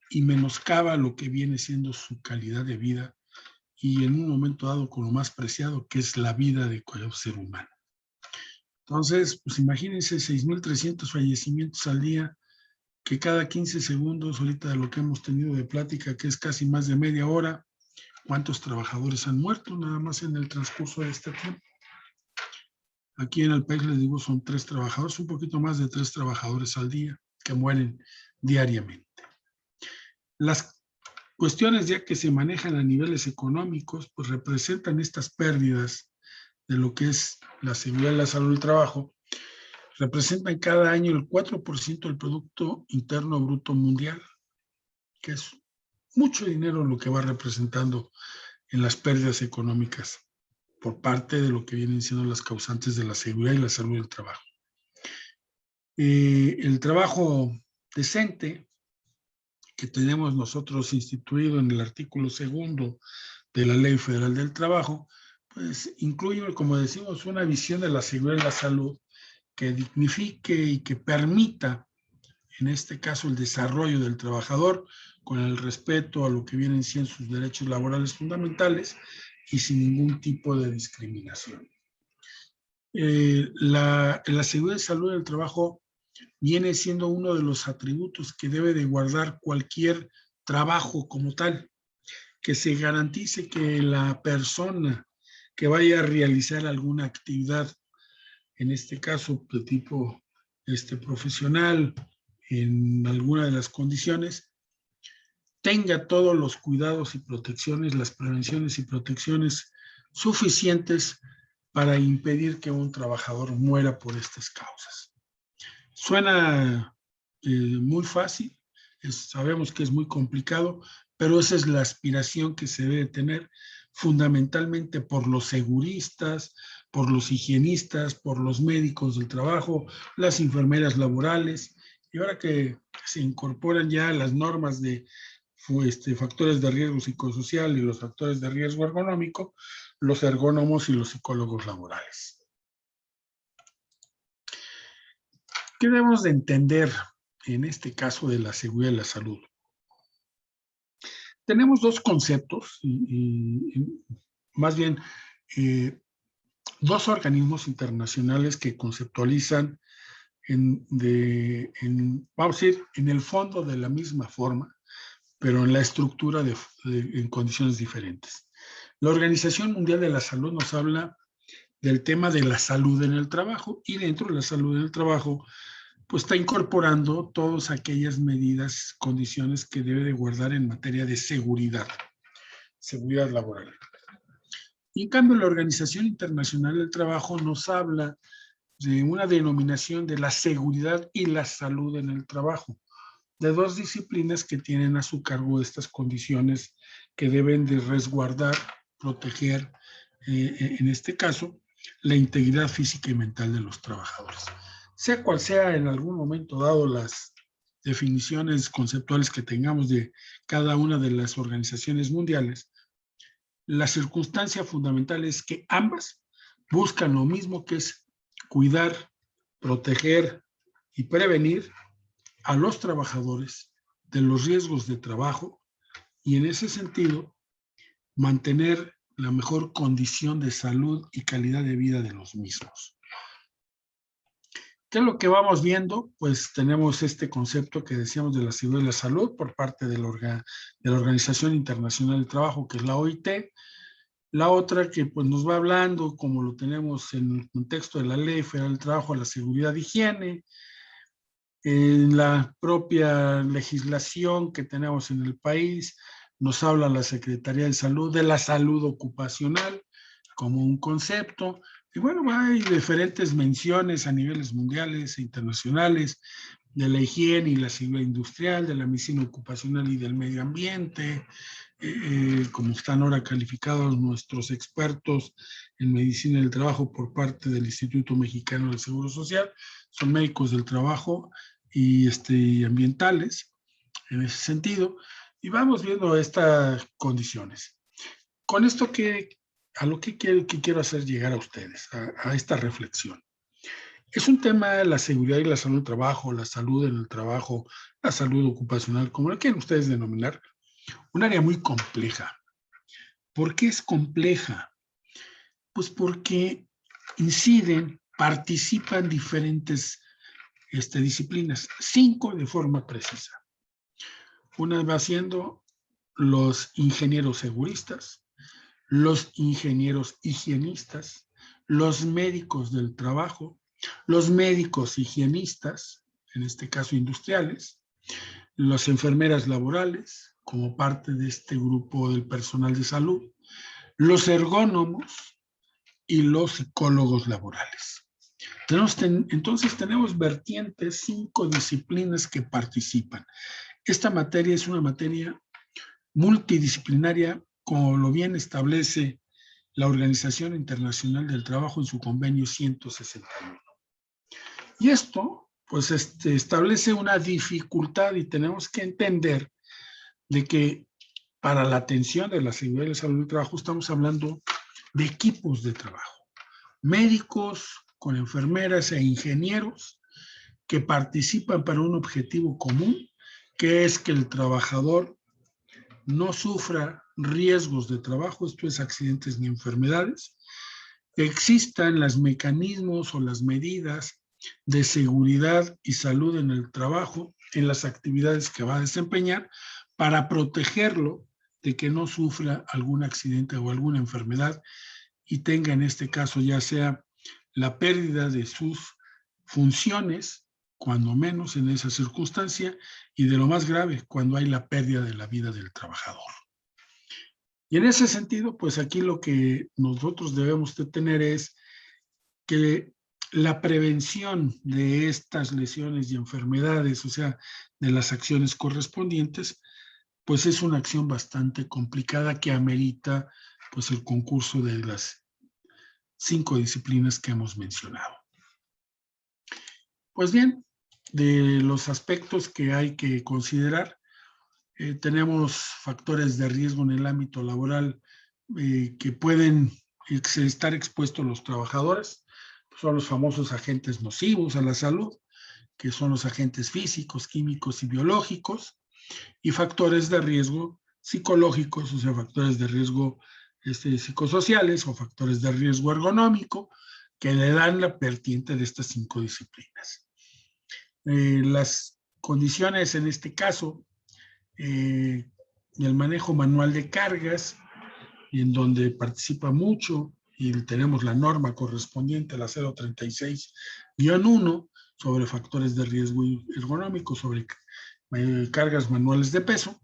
y menoscaba lo que viene siendo su calidad de vida y en un momento dado con lo más preciado que es la vida de cualquier ser humano. Entonces, pues imagínense 6,300 fallecimientos al día, que cada 15 segundos, ahorita de lo que hemos tenido de plática, que es casi más de media hora, ¿cuántos trabajadores han muerto nada más en el transcurso de este tiempo? Aquí en el país, les digo, son 3 trabajadores, un poquito más de 3 trabajadores al día que mueren diariamente. Las cuestiones ya que se manejan a niveles económicos, pues representan estas pérdidas de lo que es la seguridad y la salud del trabajo, representan cada año el 4% del Producto Interno Bruto Mundial, que es mucho dinero lo que va representando en las pérdidas económicas por parte de lo que vienen siendo las causantes de la seguridad y la salud del trabajo. El trabajo decente que tenemos nosotros instituido en el artículo 2 de la Ley Federal del Trabajo, pues incluye, como decimos, una visión de la seguridad y la salud que dignifique y que permita, en este caso, el desarrollo del trabajador con el respeto a lo que vienen siendo sus derechos laborales fundamentales y sin ningún tipo de discriminación. La seguridad y salud del trabajo viene siendo uno de los atributos que debe de guardar cualquier trabajo como tal, que se garantice que la persona que vaya a realizar alguna actividad, en este caso de tipo profesional, en alguna de las condiciones, tenga todos los cuidados y protecciones, las prevenciones y protecciones suficientes para impedir que un trabajador muera por estas causas. Suena muy fácil, sabemos que es muy complicado, pero esa es la aspiración que se debe tener fundamentalmente por los seguristas, por los higienistas, por los médicos del trabajo, las enfermeras laborales, y ahora que se incorporan ya las normas de factores de riesgo psicosocial y los factores de riesgo ergonómico, los ergónomos y los psicólogos laborales. ¿Qué debemos de entender en este caso de la seguridad y la salud? Tenemos dos conceptos, más bien dos organismos internacionales que conceptualizan vamos a decir, en el fondo de la misma forma, pero en la estructura en condiciones diferentes. La Organización Mundial de la Salud nos habla del tema de la salud en el trabajo, y dentro de la salud en el trabajo pues está incorporando todas aquellas medidas, condiciones que debe de guardar en materia de seguridad laboral. Y en cambio, la Organización Internacional del Trabajo nos habla de una denominación de la seguridad y la salud en el trabajo, de dos disciplinas que tienen a su cargo estas condiciones que deben de resguardar, proteger, en este caso, la integridad física y mental de los trabajadores. Sea cual sea en algún momento dado las definiciones conceptuales que tengamos de cada una de las organizaciones mundiales, la circunstancia fundamental es que ambas buscan lo mismo, que es cuidar, proteger y prevenir a los trabajadores de los riesgos de trabajo, y en ese sentido mantener la mejor condición de salud y calidad de vida de los mismos. ¿Qué es lo que vamos viendo? Pues tenemos este concepto que decíamos de la seguridad y la salud por parte de la Organización Internacional del Trabajo, que es la OIT. La otra que pues nos va hablando, como lo tenemos en el contexto de la Ley Federal del Trabajo, la seguridad de higiene, en la propia legislación que tenemos en el país, nos habla la Secretaría de Salud de la salud ocupacional como un concepto. Y bueno, hay diferentes menciones a niveles mundiales e internacionales de la higiene y la seguridad industrial, de la medicina ocupacional y del medio ambiente, como están ahora calificados nuestros expertos en medicina del trabajo por parte del Instituto Mexicano del Seguro Social, son médicos del trabajo y ambientales en ese sentido, y vamos viendo estas condiciones. Con esto, a lo que quiero hacer llegar a ustedes, a esta reflexión. Es un tema, la seguridad y la salud del trabajo, la salud en el trabajo, la salud ocupacional, como lo quieren ustedes denominar, un área muy compleja. ¿Por qué es compleja? Pues porque participan diferentes disciplinas, 5 de forma precisa. Una va siendo los ingenieros seguristas, los ingenieros higienistas, los médicos del trabajo, los médicos higienistas, en este caso industriales, las enfermeras laborales, como parte de este grupo del personal de salud, los ergónomos y los psicólogos laborales. Entonces tenemos vertientes, 5 disciplinas que participan. Esta materia es una materia multidisciplinaria, como lo bien establece la Organización Internacional del Trabajo en su convenio 161. Y esto, pues, establece una dificultad y tenemos que entender de que para la atención de la seguridad y la salud del trabajo estamos hablando de equipos de trabajo, médicos con enfermeras e ingenieros que participan para un objetivo común, que es que el trabajador no sufra riesgos de trabajo, esto es accidentes ni enfermedades, existan los mecanismos o las medidas de seguridad y salud en el trabajo, en las actividades que va a desempeñar, para protegerlo de que no sufra algún accidente o alguna enfermedad y tenga en este caso ya sea la pérdida de sus funciones, cuando menos en esa circunstancia, y de lo más grave, cuando hay la pérdida de la vida del trabajador. Y en ese sentido, pues aquí lo que nosotros debemos de tener es que la prevención de estas lesiones y enfermedades, o sea, de las acciones correspondientes, pues es una acción bastante complicada que amerita pues el concurso de las 5 disciplinas que hemos mencionado. Pues bien, de los aspectos que hay que considerar, tenemos factores de riesgo en el ámbito laboral que pueden estar expuestos los trabajadores. Son los famosos agentes nocivos a la salud, que son los agentes físicos, químicos y biológicos, y factores de riesgo psicológicos, o sea, factores de riesgo psicosociales o factores de riesgo ergonómico, que le dan la vertiente de estas 5 disciplinas. Las condiciones en este caso, el manejo manual de cargas, en donde participa mucho, y tenemos la norma correspondiente a la 036-1 sobre factores de riesgo ergonómico, sobre cargas manuales de peso,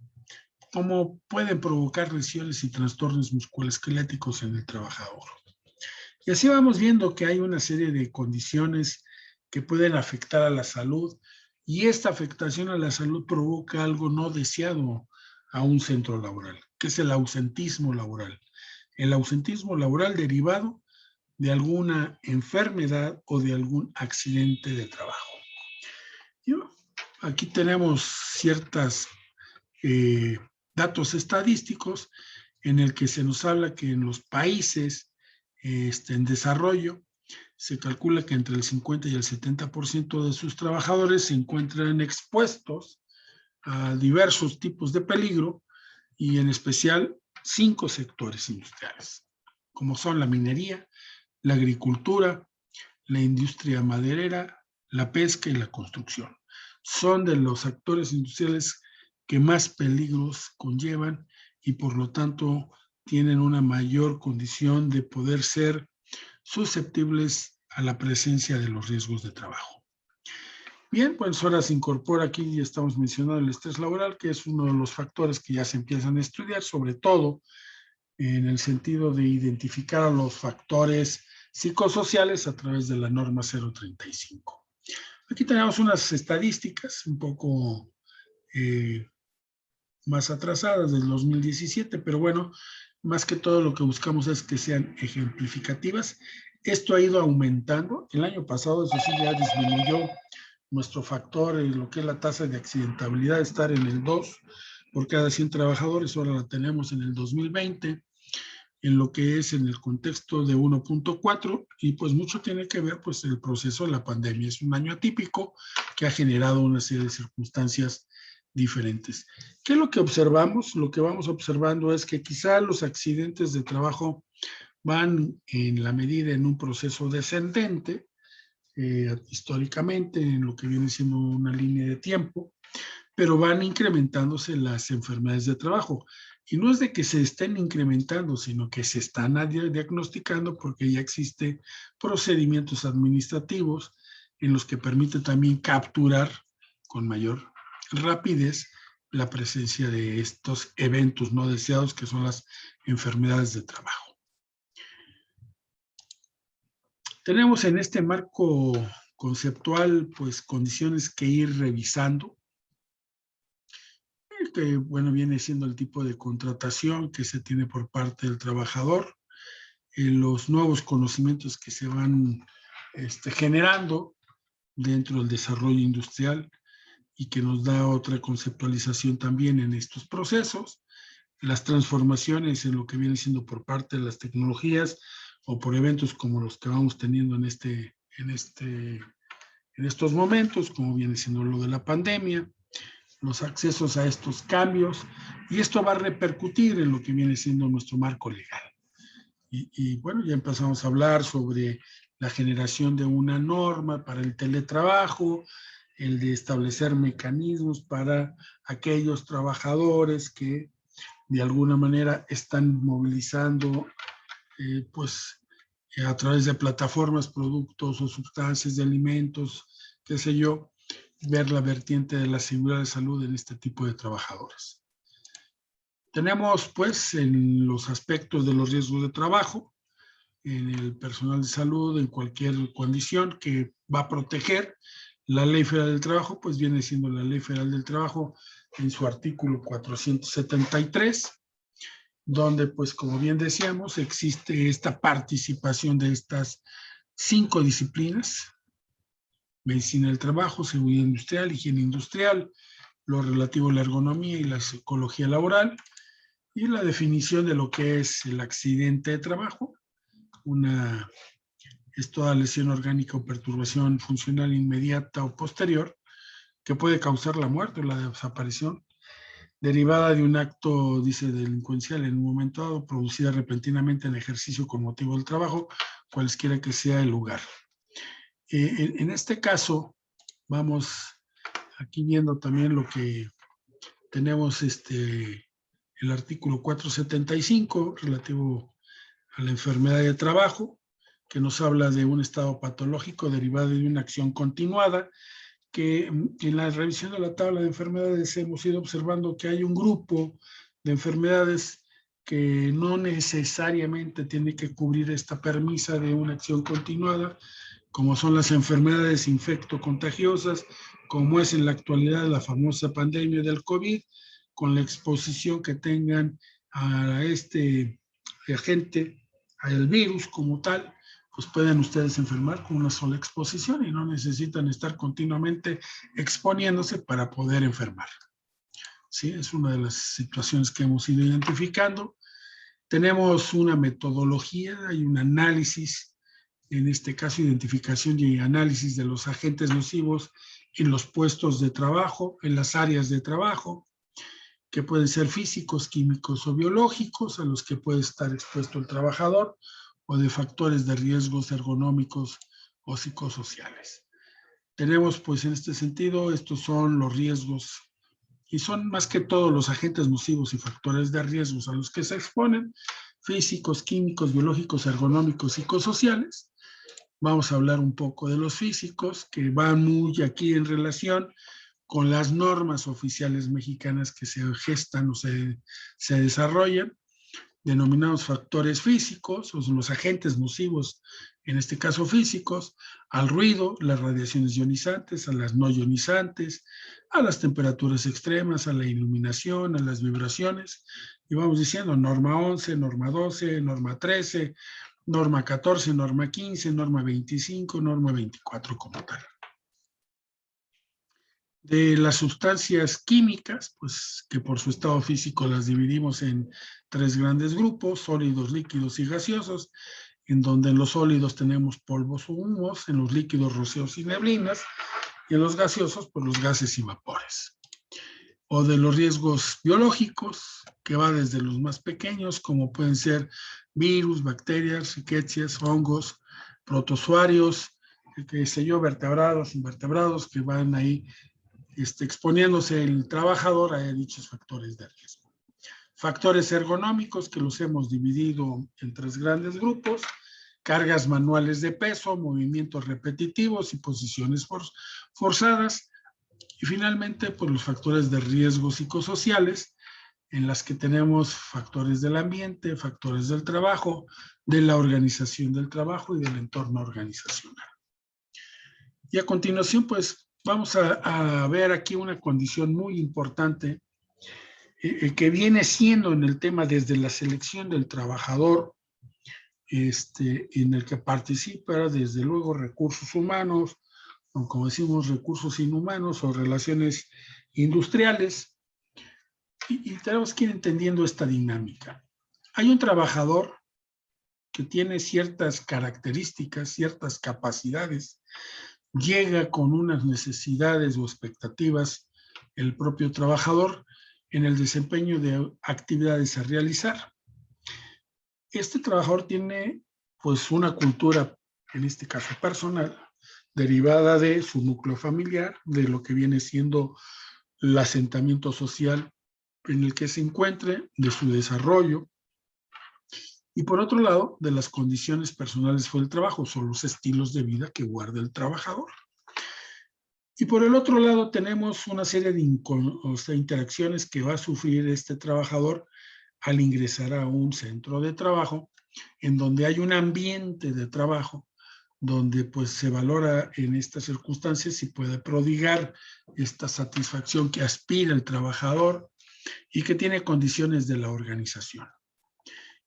como pueden provocar lesiones y trastornos musculoesqueléticos en el trabajador. Y así vamos viendo que hay una serie de condiciones que pueden afectar a la salud, y esta afectación a la salud provoca algo no deseado a un centro laboral, que es el ausentismo laboral. El ausentismo laboral derivado de alguna enfermedad o de algún accidente de trabajo. Aquí tenemos ciertos datos estadísticos en el que se nos habla que en los países en desarrollo se calcula que entre el 50 y el 70% de sus trabajadores se encuentran expuestos a diversos tipos de peligro, y en especial 5 sectores industriales, como son la minería, la agricultura, la industria maderera, la pesca y la construcción. Son de los sectores industriales que más peligros conllevan y por lo tanto tienen una mayor condición de poder ser susceptibles a la presencia de los riesgos de trabajo. Bien, pues ahora se incorpora aquí, ya estamos mencionando el estrés laboral, que es uno de los factores que ya se empiezan a estudiar, sobre todo en el sentido de identificar a los factores psicosociales a través de la norma 035. Aquí tenemos unas estadísticas un poco más atrasadas del 2017, pero bueno, más que todo lo que buscamos es que sean ejemplificativas. Esto ha ido aumentando. El año pasado, eso sí, ya disminuyó nuestro factor, lo que es la tasa de accidentabilidad, estar en el 2 por cada 100 trabajadores, ahora la tenemos en el 2020, en lo que es en el contexto de 1.4, y pues mucho tiene que ver pues el proceso de la pandemia. Es un año atípico que ha generado una serie de circunstancias diferentes. ¿Qué es lo que observamos? Lo que vamos observando es que quizá los accidentes de trabajo van en la medida en un proceso descendente, históricamente, en lo que viene siendo una línea de tiempo, pero van incrementándose las enfermedades de trabajo. Y no es de que se estén incrementando, sino que se están diagnosticando porque ya existen procedimientos administrativos en los que permite también capturar con mayor rapidez la presencia de estos eventos no deseados que son las enfermedades de trabajo. Tenemos en este marco conceptual pues condiciones que ir revisando, que bueno, viene siendo el tipo de contratación que se tiene por parte del trabajador, los nuevos conocimientos que se van generando dentro del desarrollo industrial y que nos da otra conceptualización también en estos procesos, las transformaciones en lo que viene siendo por parte de las tecnologías o por eventos como los que vamos teniendo en estos momentos, como viene siendo lo de la pandemia, los accesos a estos cambios, y esto va a repercutir en lo que viene siendo nuestro marco legal. Y bueno, ya empezamos a hablar sobre la generación de una norma para el teletrabajo, el de establecer mecanismos para aquellos trabajadores que de alguna manera están movilizando pues a través de plataformas, productos o sustancias de alimentos, qué sé yo, ver la vertiente de la seguridad de salud en este tipo de trabajadores. Tenemos pues en los aspectos de los riesgos de trabajo, en el personal de salud, en cualquier condición que va a proteger la Ley Federal del Trabajo, pues viene siendo la Ley Federal del Trabajo en su artículo 473, donde pues como bien decíamos existe esta participación de estas 5 disciplinas: medicina del trabajo, seguridad industrial, higiene industrial, lo relativo a la ergonomía y la psicología laboral, y la definición de lo que es el accidente de trabajo. Es toda lesión orgánica o perturbación funcional inmediata o posterior que puede causar la muerte o la desaparición derivada de un acto, dice, delincuencial en un momento dado, producida repentinamente en ejercicio con motivo del trabajo, cualesquiera que sea el lugar. En este caso, vamos aquí viendo también lo que tenemos, el artículo 475 relativo a la enfermedad de trabajo, que nos habla de un estado patológico derivado de una acción continuada, que en la revisión de la tabla de enfermedades hemos ido observando que hay un grupo de enfermedades que no necesariamente tiene que cubrir esta premisa de una acción continuada, como son las enfermedades infectocontagiosas, como es en la actualidad la famosa pandemia del COVID, con la exposición que tengan a este agente, al virus como tal, pues pueden ustedes enfermar con una sola exposición y no necesitan estar continuamente exponiéndose para poder enfermar. ¿Sí? Es una de las situaciones que hemos ido identificando. Tenemos una metodología y un análisis, en este caso identificación y análisis de los agentes nocivos en los puestos de trabajo, en las áreas de trabajo, que pueden ser físicos, químicos o biológicos, a los que puede estar expuesto el trabajador, o de factores de riesgos ergonómicos o psicosociales. Tenemos, pues, en este sentido, estos son los riesgos, y son más que todo los agentes nocivos y factores de riesgos a los que se exponen: físicos, químicos, biológicos, ergonómicos, psicosociales. Vamos a hablar un poco de los físicos, que van muy aquí en relación con las normas oficiales mexicanas que se gestan o se desarrollan, denominados factores físicos, o los agentes nocivos, en este caso físicos, al ruido, las radiaciones ionizantes, a las no ionizantes, a las temperaturas extremas, a la iluminación, a las vibraciones, y vamos diciendo norma 11, norma 12, norma 13, norma 14, norma 15, norma 25, norma 24 como tal. De las sustancias químicas, pues que por su estado físico las dividimos en 3 grandes grupos: sólidos, líquidos y gaseosos, en donde en los sólidos tenemos polvos o humos, en los líquidos rocíos y neblinas, y en los gaseosos pues los gases y vapores. O de los riesgos biológicos, que va desde los más pequeños, como pueden ser virus, bacterias, riquecias, hongos, protozoarios, qué sé yo, vertebrados, invertebrados, que van ahí exponiéndose el trabajador a dichos factores de riesgo. Factores ergonómicos, que los hemos dividido en 3 grandes grupos: cargas manuales de peso, movimientos repetitivos y posiciones forzadas. Y finalmente, pues los factores de riesgo psicosociales, en las que tenemos factores del ambiente, factores del trabajo, de la organización del trabajo y del entorno organizacional. Y a continuación, pues vamos a ver aquí una condición muy importante que viene siendo en el tema desde la selección del trabajador, en el que participa desde luego recursos humanos, o como decimos, recursos inhumanos o relaciones industriales, y tenemos que ir entendiendo esta dinámica. Hay un trabajador que tiene ciertas características, ciertas capacidades, llega con unas necesidades o expectativas el propio trabajador en el desempeño de actividades a realizar. Este trabajador tiene pues una cultura, en este caso personal, derivada de su núcleo familiar, de lo que viene siendo el asentamiento social en el que se encuentre, de su desarrollo, y por otro lado, de las condiciones personales del trabajo, son los estilos de vida que guarda el trabajador. Y por el otro lado tenemos una serie de interacciones que va a sufrir este trabajador al ingresar a un centro de trabajo, en donde hay un ambiente de trabajo, donde pues se valora en estas circunstancias si puede prodigar esta satisfacción que aspira el trabajador y que tiene condiciones de la organización.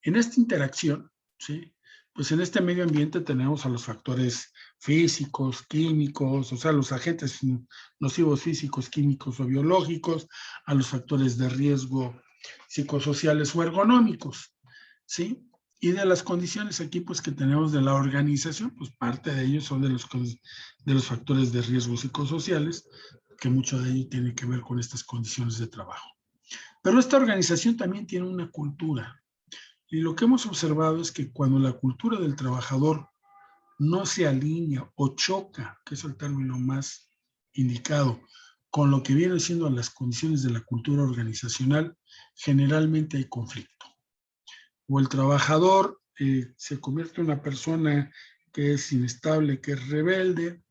En esta interacción, ¿sí? Pues en este medio ambiente tenemos a los factores físicos, químicos, o sea, los agentes nocivos físicos, químicos o biológicos, a los factores de riesgo psicosociales o ergonómicos, ¿sí? Y de las condiciones aquí, pues, que tenemos de la organización, pues parte de ellos son de los factores de riesgo psicosociales, que mucho de ello tiene que ver con estas condiciones de trabajo. Pero esta organización también tiene una cultura. Y lo que hemos observado es que cuando la cultura del trabajador no se alinea o choca, que es el término más indicado, con lo que vienen siendo las condiciones de la cultura organizacional, generalmente hay conflicto. O el trabajador se convierte en una persona que es inestable, que es rebelde,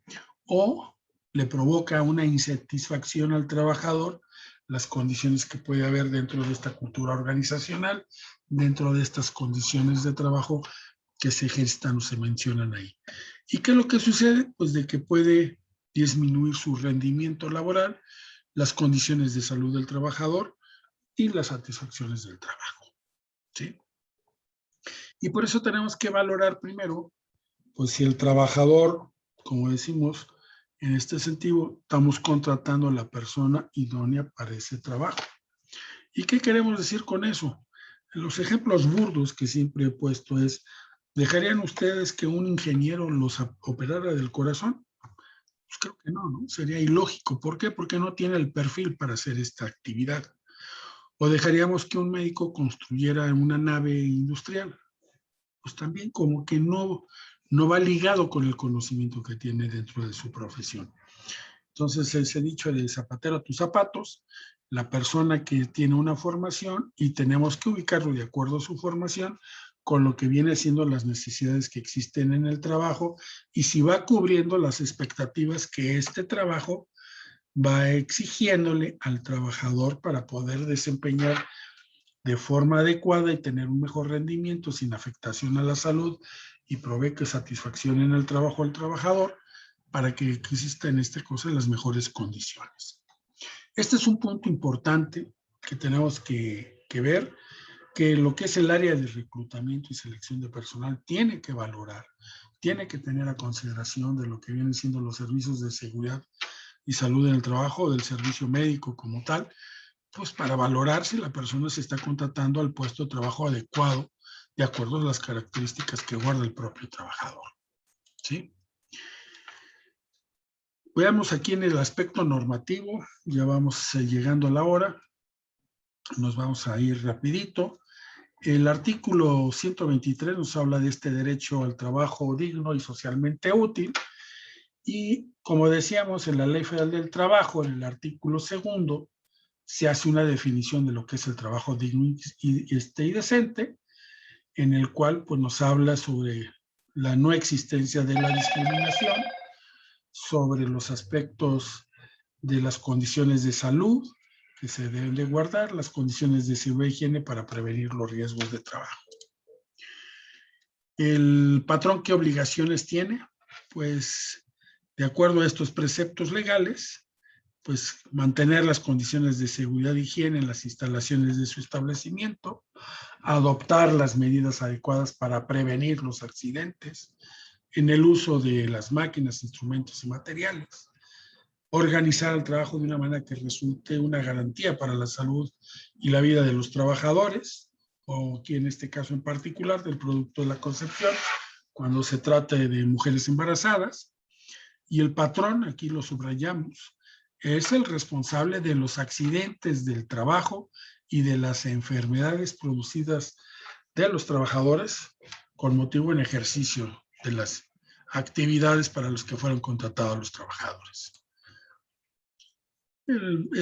o le provoca una insatisfacción al trabajador las condiciones que puede haber dentro de esta cultura organizacional, dentro de estas condiciones de trabajo que se gestan o se mencionan ahí. ¿Y qué es lo que sucede? Pues de que puede disminuir su rendimiento laboral, las condiciones de salud del trabajador y las satisfacciones del trabajo, ¿sí? Y por eso tenemos que valorar primero, pues si el trabajador, como decimos, en este sentido, estamos contratando a la persona idónea para ese trabajo. ¿Y qué queremos decir con eso? Los ejemplos burdos que siempre he puesto es, ¿dejarían ustedes que un ingeniero los operara del corazón? Pues creo que no, ¿no? Sería ilógico. ¿Por qué? Porque no tiene el perfil para hacer esta actividad. ¿O dejaríamos que un médico construyera una nave industrial? Pues también como que no va ligado con el conocimiento que tiene dentro de su profesión. Entonces, ese dicho de zapatero a tus zapatos, la persona que tiene una formación y tenemos que ubicarlo de acuerdo a su formación con lo que viene siendo las necesidades que existen en el trabajo y si va cubriendo las expectativas que este trabajo va exigiéndole al trabajador para poder desempeñar de forma adecuada y tener un mejor rendimiento sin afectación a la salud y provoque satisfacción en el trabajo al trabajador para que exista en esta cosa las mejores condiciones. Este es un punto importante que tenemos que ver, que lo que es el área de reclutamiento y selección de personal tiene que valorar, tiene que tener a consideración de lo que vienen siendo los servicios de seguridad y salud en el trabajo, del servicio médico como tal, pues para valorar si la persona se está contratando al puesto de trabajo adecuado de acuerdo a las características que guarda el propio trabajador, ¿sí? Veamos aquí en el aspecto normativo, ya vamos llegando a la hora, nos vamos a ir rapidito. El artículo 123 nos habla de este derecho al trabajo digno y socialmente útil, y como decíamos en la Ley Federal del Trabajo, en el artículo 2, se hace una definición de lo que es el trabajo digno y decente, en el cual pues, nos habla sobre la no existencia de la discriminación, sobre los aspectos de las condiciones de salud que se deben de guardar, las condiciones de seguridad y higiene para prevenir los riesgos de trabajo. ¿El patrón qué obligaciones tiene? Pues, de acuerdo a estos preceptos legales, pues mantener las condiciones de seguridad e higiene en las instalaciones de su establecimiento, adoptar las medidas adecuadas para prevenir los accidentes en el uso de las máquinas, instrumentos y materiales, organizar el trabajo de una manera que resulte una garantía para la salud y la vida de los trabajadores, o aquí en este caso en particular del producto de la concepción, cuando se trate de mujeres embarazadas. Y el patrón, aquí lo subrayamos, es el responsable de los accidentes del trabajo y de las enfermedades producidas de los trabajadores con motivo en ejercicio de las actividades para los que fueron contratados los trabajadores.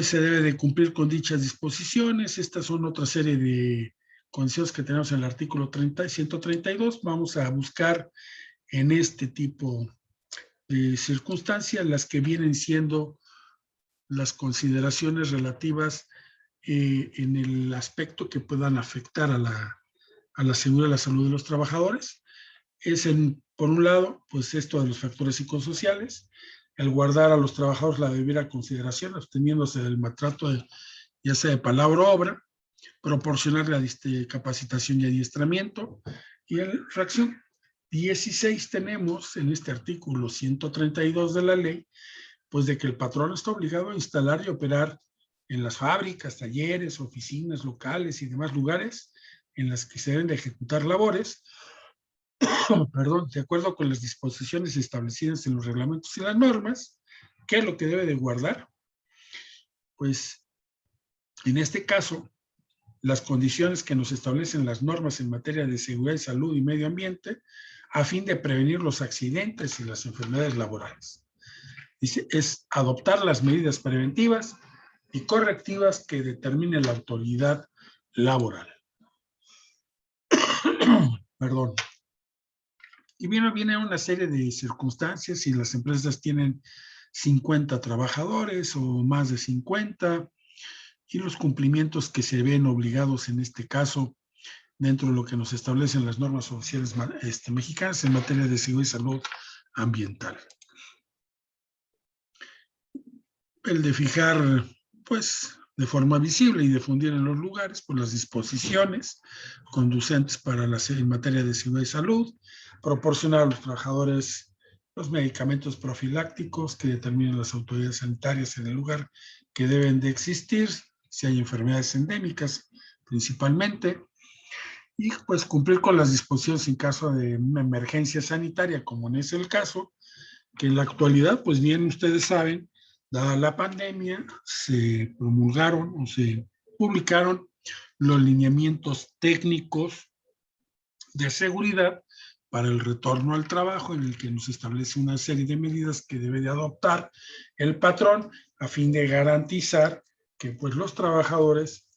Se debe de cumplir con dichas disposiciones. Estas son otra serie de condiciones que tenemos en el artículo 132. Vamos a buscar en este tipo de circunstancias las que vienen siendo las consideraciones relativas en el aspecto que puedan afectar a la seguridad y la salud de los trabajadores. Es, por un lado, pues esto de los factores psicosociales, el guardar a los trabajadores la debida consideración, absteniéndose del maltrato, ya sea de palabra o obra, proporcionarle capacitación y adiestramiento. Y en fracción 16 tenemos en este artículo 132 de la ley, pues de que el patrón está obligado a instalar y operar en las fábricas, talleres, oficinas, locales y demás lugares en las que se deben de ejecutar labores, perdón, de acuerdo con las disposiciones establecidas en los reglamentos y las normas. ¿Qué es lo que debe de guardar? Pues, en este caso, las condiciones que nos establecen las normas en materia de seguridad y salud y medio ambiente, a fin de prevenir los accidentes y las enfermedades laborales. Dice, es adoptar las medidas preventivas y correctivas que determine la autoridad laboral. Perdón. Y viene una serie de circunstancias si las empresas tienen 50 trabajadores o más de 50 y los cumplimientos que se ven obligados en este caso dentro de lo que nos establecen las normas oficiales mexicanas en materia de seguridad y salud ambiental. El de fijar, pues, de forma visible y difundir en los lugares por las disposiciones conducentes para en materia de seguridad y salud, proporcionar a los trabajadores los medicamentos profilácticos que determinen las autoridades sanitarias en el lugar que deben de existir, si hay enfermedades endémicas principalmente, y pues cumplir con las disposiciones en caso de una emergencia sanitaria, como en ese el caso, que en la actualidad, pues bien ustedes saben, dada la pandemia, se promulgaron o se publicaron los lineamientos técnicos de seguridad para el retorno al trabajo, en el que nos establece una serie de medidas que debe de adoptar el patrón a fin de garantizar que pues los trabajadores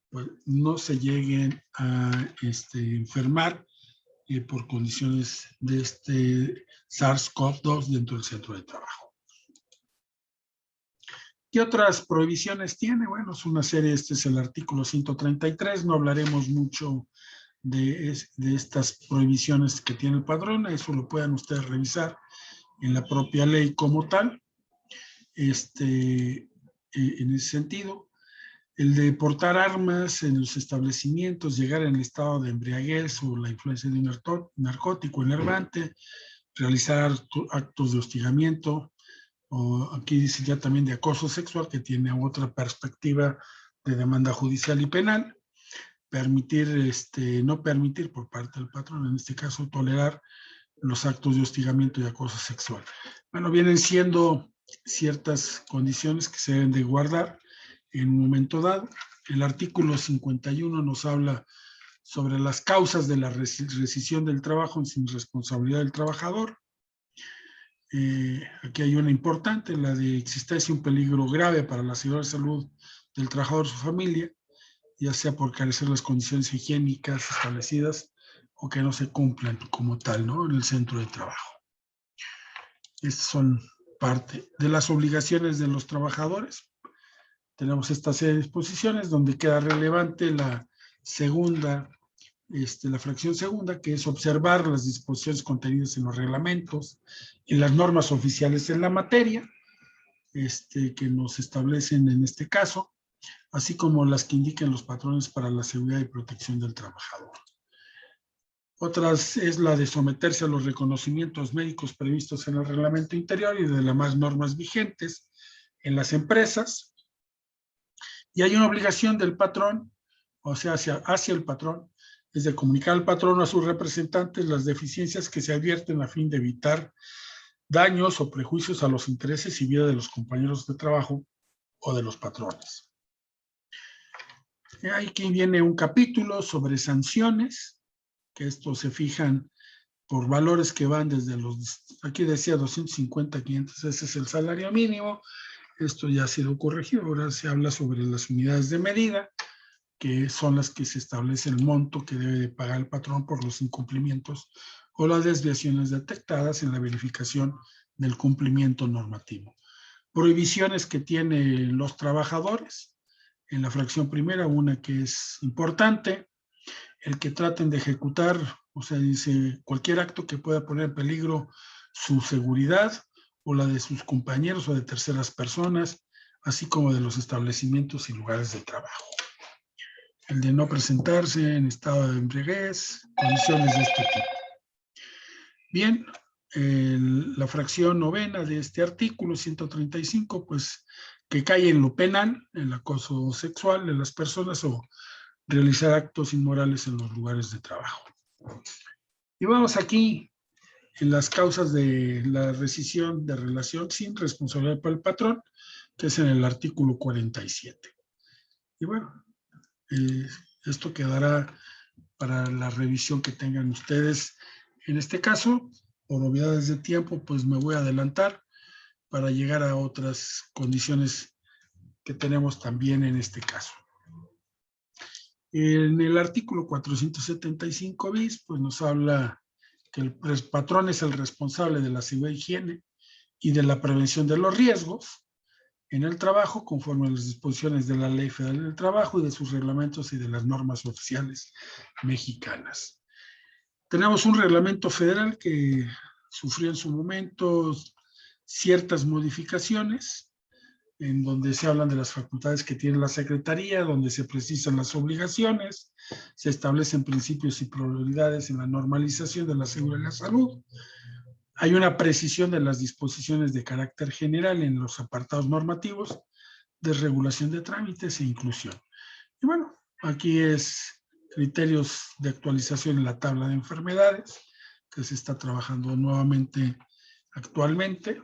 pues, no se lleguen a enfermar por condiciones de SARS-CoV-2 dentro del centro de trabajo. ¿Qué otras prohibiciones tiene? Bueno, es una serie, este es el artículo 133, no hablaremos mucho de estas prohibiciones que tiene el padrón, eso lo puedan ustedes revisar en la propia ley como tal, en ese sentido. El de portar armas en los establecimientos, llegar en estado de embriaguez o la influencia de un narcótico enervante, realizar actos de hostigamiento, o aquí dice ya también de acoso sexual, que tiene otra perspectiva de demanda judicial y penal, permitir, no permitir por parte del patrón, en este caso tolerar los actos de hostigamiento y acoso sexual. Bueno, vienen siendo ciertas condiciones que se deben de guardar en un momento dado. El artículo 51 nos habla sobre las causas de la rescisión del trabajo sin responsabilidad del trabajador. Aquí hay una importante, la de existencia de un peligro grave para la seguridad y salud del trabajador y su familia, ya sea por carecer las condiciones higiénicas establecidas o que no se cumplan como tal, ¿no? En el centro de trabajo. Estas son parte. De las obligaciones de los trabajadores, tenemos esta serie de disposiciones donde queda relevante la segunda, la fracción segunda, que es observar las disposiciones contenidas en los reglamentos y las normas oficiales en la materia, que nos establecen en este caso, así como las que indiquen los patrones para la seguridad y protección del trabajador. Otras es la de someterse a los reconocimientos médicos previstos en el reglamento interior y de las demás normas vigentes en las empresas. Y hay una obligación del patrón, o sea, hacia el patrón, es de comunicar al patrón o a sus representantes las deficiencias que se advierten a fin de evitar daños o prejuicios a los intereses y vida de los compañeros de trabajo o de los patrones. Aquí viene un capítulo sobre sanciones, que estos se fijan por valores que van desde los, aquí decía 250, 500, ese es el salario mínimo. Esto ya ha sido corregido, ahora se habla sobre las unidades de medida, que son las que se establece el monto que debe de pagar el patrón por los incumplimientos o las desviaciones detectadas en la verificación del cumplimiento normativo. Prohibiciones que tienen los trabajadores. En la fracción primera, una que es importante, el que traten de ejecutar, o sea, dice cualquier acto que pueda poner en peligro su seguridad o la de sus compañeros o de terceras personas, así como de los establecimientos y lugares de trabajo. El de no presentarse en estado de embriaguez, condiciones de este tipo. Bien, la fracción novena de este artículo 135, pues que cae en lo penal, el acoso sexual de las personas o realizar actos inmorales en los lugares de trabajo. Y vamos aquí en las causas de la rescisión de relación sin responsabilidad para el patrón, que es en el artículo 47. Y bueno, esto quedará para la revisión que tengan ustedes. En este caso, por obviedades de tiempo, pues me voy a adelantar para llegar a otras condiciones que tenemos también en este caso. En el artículo 475 bis, pues nos habla que el patrón es el responsable de la seguridad e higiene y de la prevención de los riesgos en el trabajo, conforme a las disposiciones de la Ley Federal del Trabajo y de sus reglamentos y de las normas oficiales mexicanas. Tenemos un reglamento federal que sufrió en su momento ciertas modificaciones, en donde se hablan de las facultades que tiene la Secretaría, donde se precisan las obligaciones, se establecen principios y prioridades en la normalización de la seguridad y la salud. Hay una precisión de las disposiciones de carácter general en los apartados normativos de regulación de trámites e inclusión. Y bueno, aquí es criterios de actualización en la tabla de enfermedades, que se está trabajando nuevamente actualmente.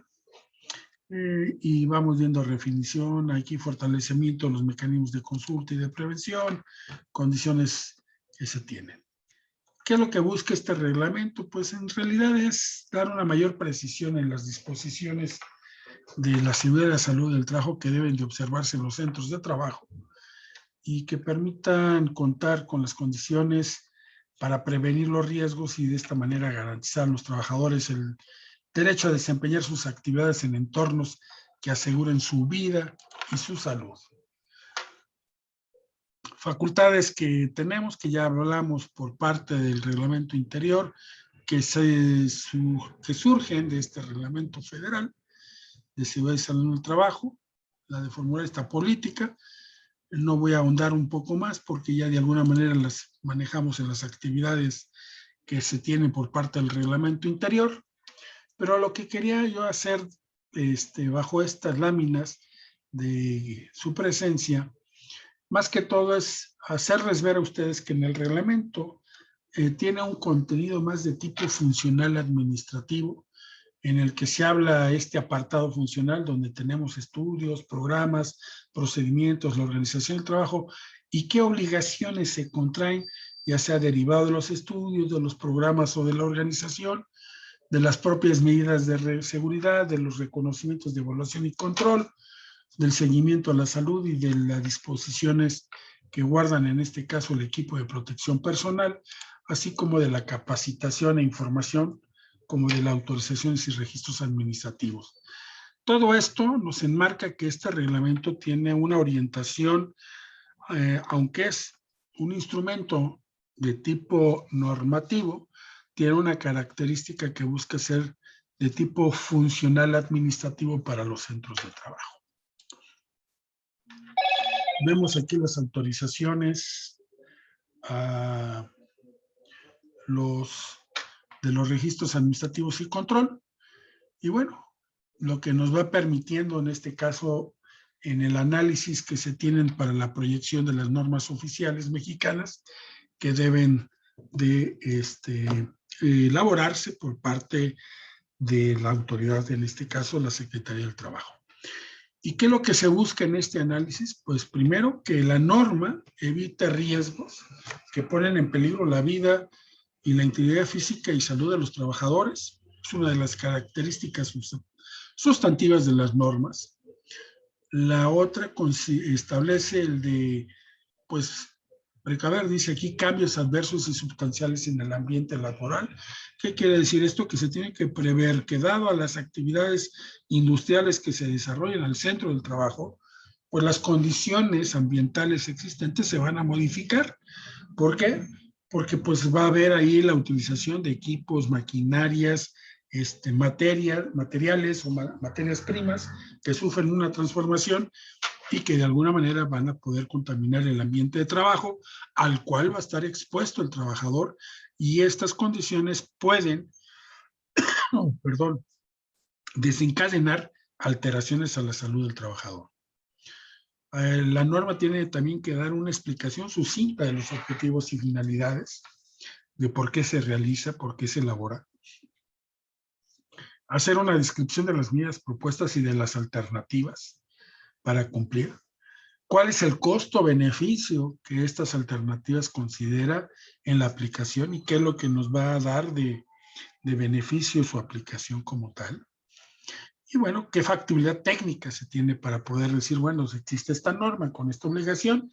Y vamos viendo definición, aquí fortalecimiento de los mecanismos de consulta y de prevención, condiciones que se tienen. ¿Qué es lo que busca este reglamento? Pues en realidad es dar una mayor precisión en las disposiciones de la seguridad y la salud del trabajo que deben de observarse en los centros de trabajo y que permitan contar con las condiciones para prevenir los riesgos y de esta manera garantizar a los trabajadores el derecho a desempeñar sus actividades en entornos que aseguren su vida y su salud. Facultades que tenemos, que ya hablamos por parte del reglamento interior, que surgen de este reglamento federal de seguridad y salud en el trabajo, la de formular esta política. No voy a ahondar un poco más porque ya de alguna manera las manejamos en las actividades que se tienen por parte del reglamento interior. Pero lo que quería yo hacer bajo estas láminas de su presencia, más que todo es hacerles ver a ustedes que en el reglamento tiene un contenido más de tipo funcional administrativo, en el que se habla este apartado funcional donde tenemos estudios, programas, procedimientos, la organización del trabajo y qué obligaciones se contraen, ya sea derivado de los estudios, de los programas o de la organización, de las propias medidas de seguridad, de los reconocimientos de evaluación y control, del seguimiento a la salud y de las disposiciones que guardan en este caso el equipo de protección personal, así como de la capacitación e información, como de las autorizaciones y registros administrativos. Todo esto nos enmarca que este reglamento tiene una orientación, aunque es un instrumento de tipo normativo, tiene una característica que busca ser de tipo funcional administrativo para los centros de trabajo. Vemos aquí las autorizaciones de los registros administrativos y control. Y bueno, lo que nos va permitiendo en este caso, en el análisis que se tienen para la proyección de las normas oficiales mexicanas que deben de elaborarse por parte de la autoridad, en este caso la Secretaría del Trabajo. ¿Y qué es lo que se busca en este análisis? Pues primero, que la norma evite riesgos que ponen en peligro la vida y la integridad física y salud de los trabajadores. Es una de las características sustantivas de las normas. La otra establece el de, pues, precaver, dice aquí, cambios adversos y sustanciales en el ambiente laboral. ¿Qué quiere decir esto? Que se tiene que prever que, dado a las actividades industriales que se desarrollan al centro del trabajo, pues las condiciones ambientales existentes se van a modificar. ¿Por qué? Porque pues va a haber ahí la utilización de equipos, maquinarias, materiales o materias primas que sufren una transformación y que de alguna manera van a poder contaminar el ambiente de trabajo al cual va a estar expuesto el trabajador, y estas condiciones pueden, desencadenar alteraciones a la salud del trabajador. La norma tiene también que dar una explicación sucinta de los objetivos y finalidades, de por qué se realiza, por qué se elabora. Hacer una descripción de las medidas propuestas y de las alternativas para cumplir. ¿Cuál es el costo-beneficio que estas alternativas considera en la aplicación y qué es lo que nos va a dar de beneficio su aplicación como tal? Y bueno, ¿qué factibilidad técnica se tiene para poder decir, bueno, existe esta norma con esta obligación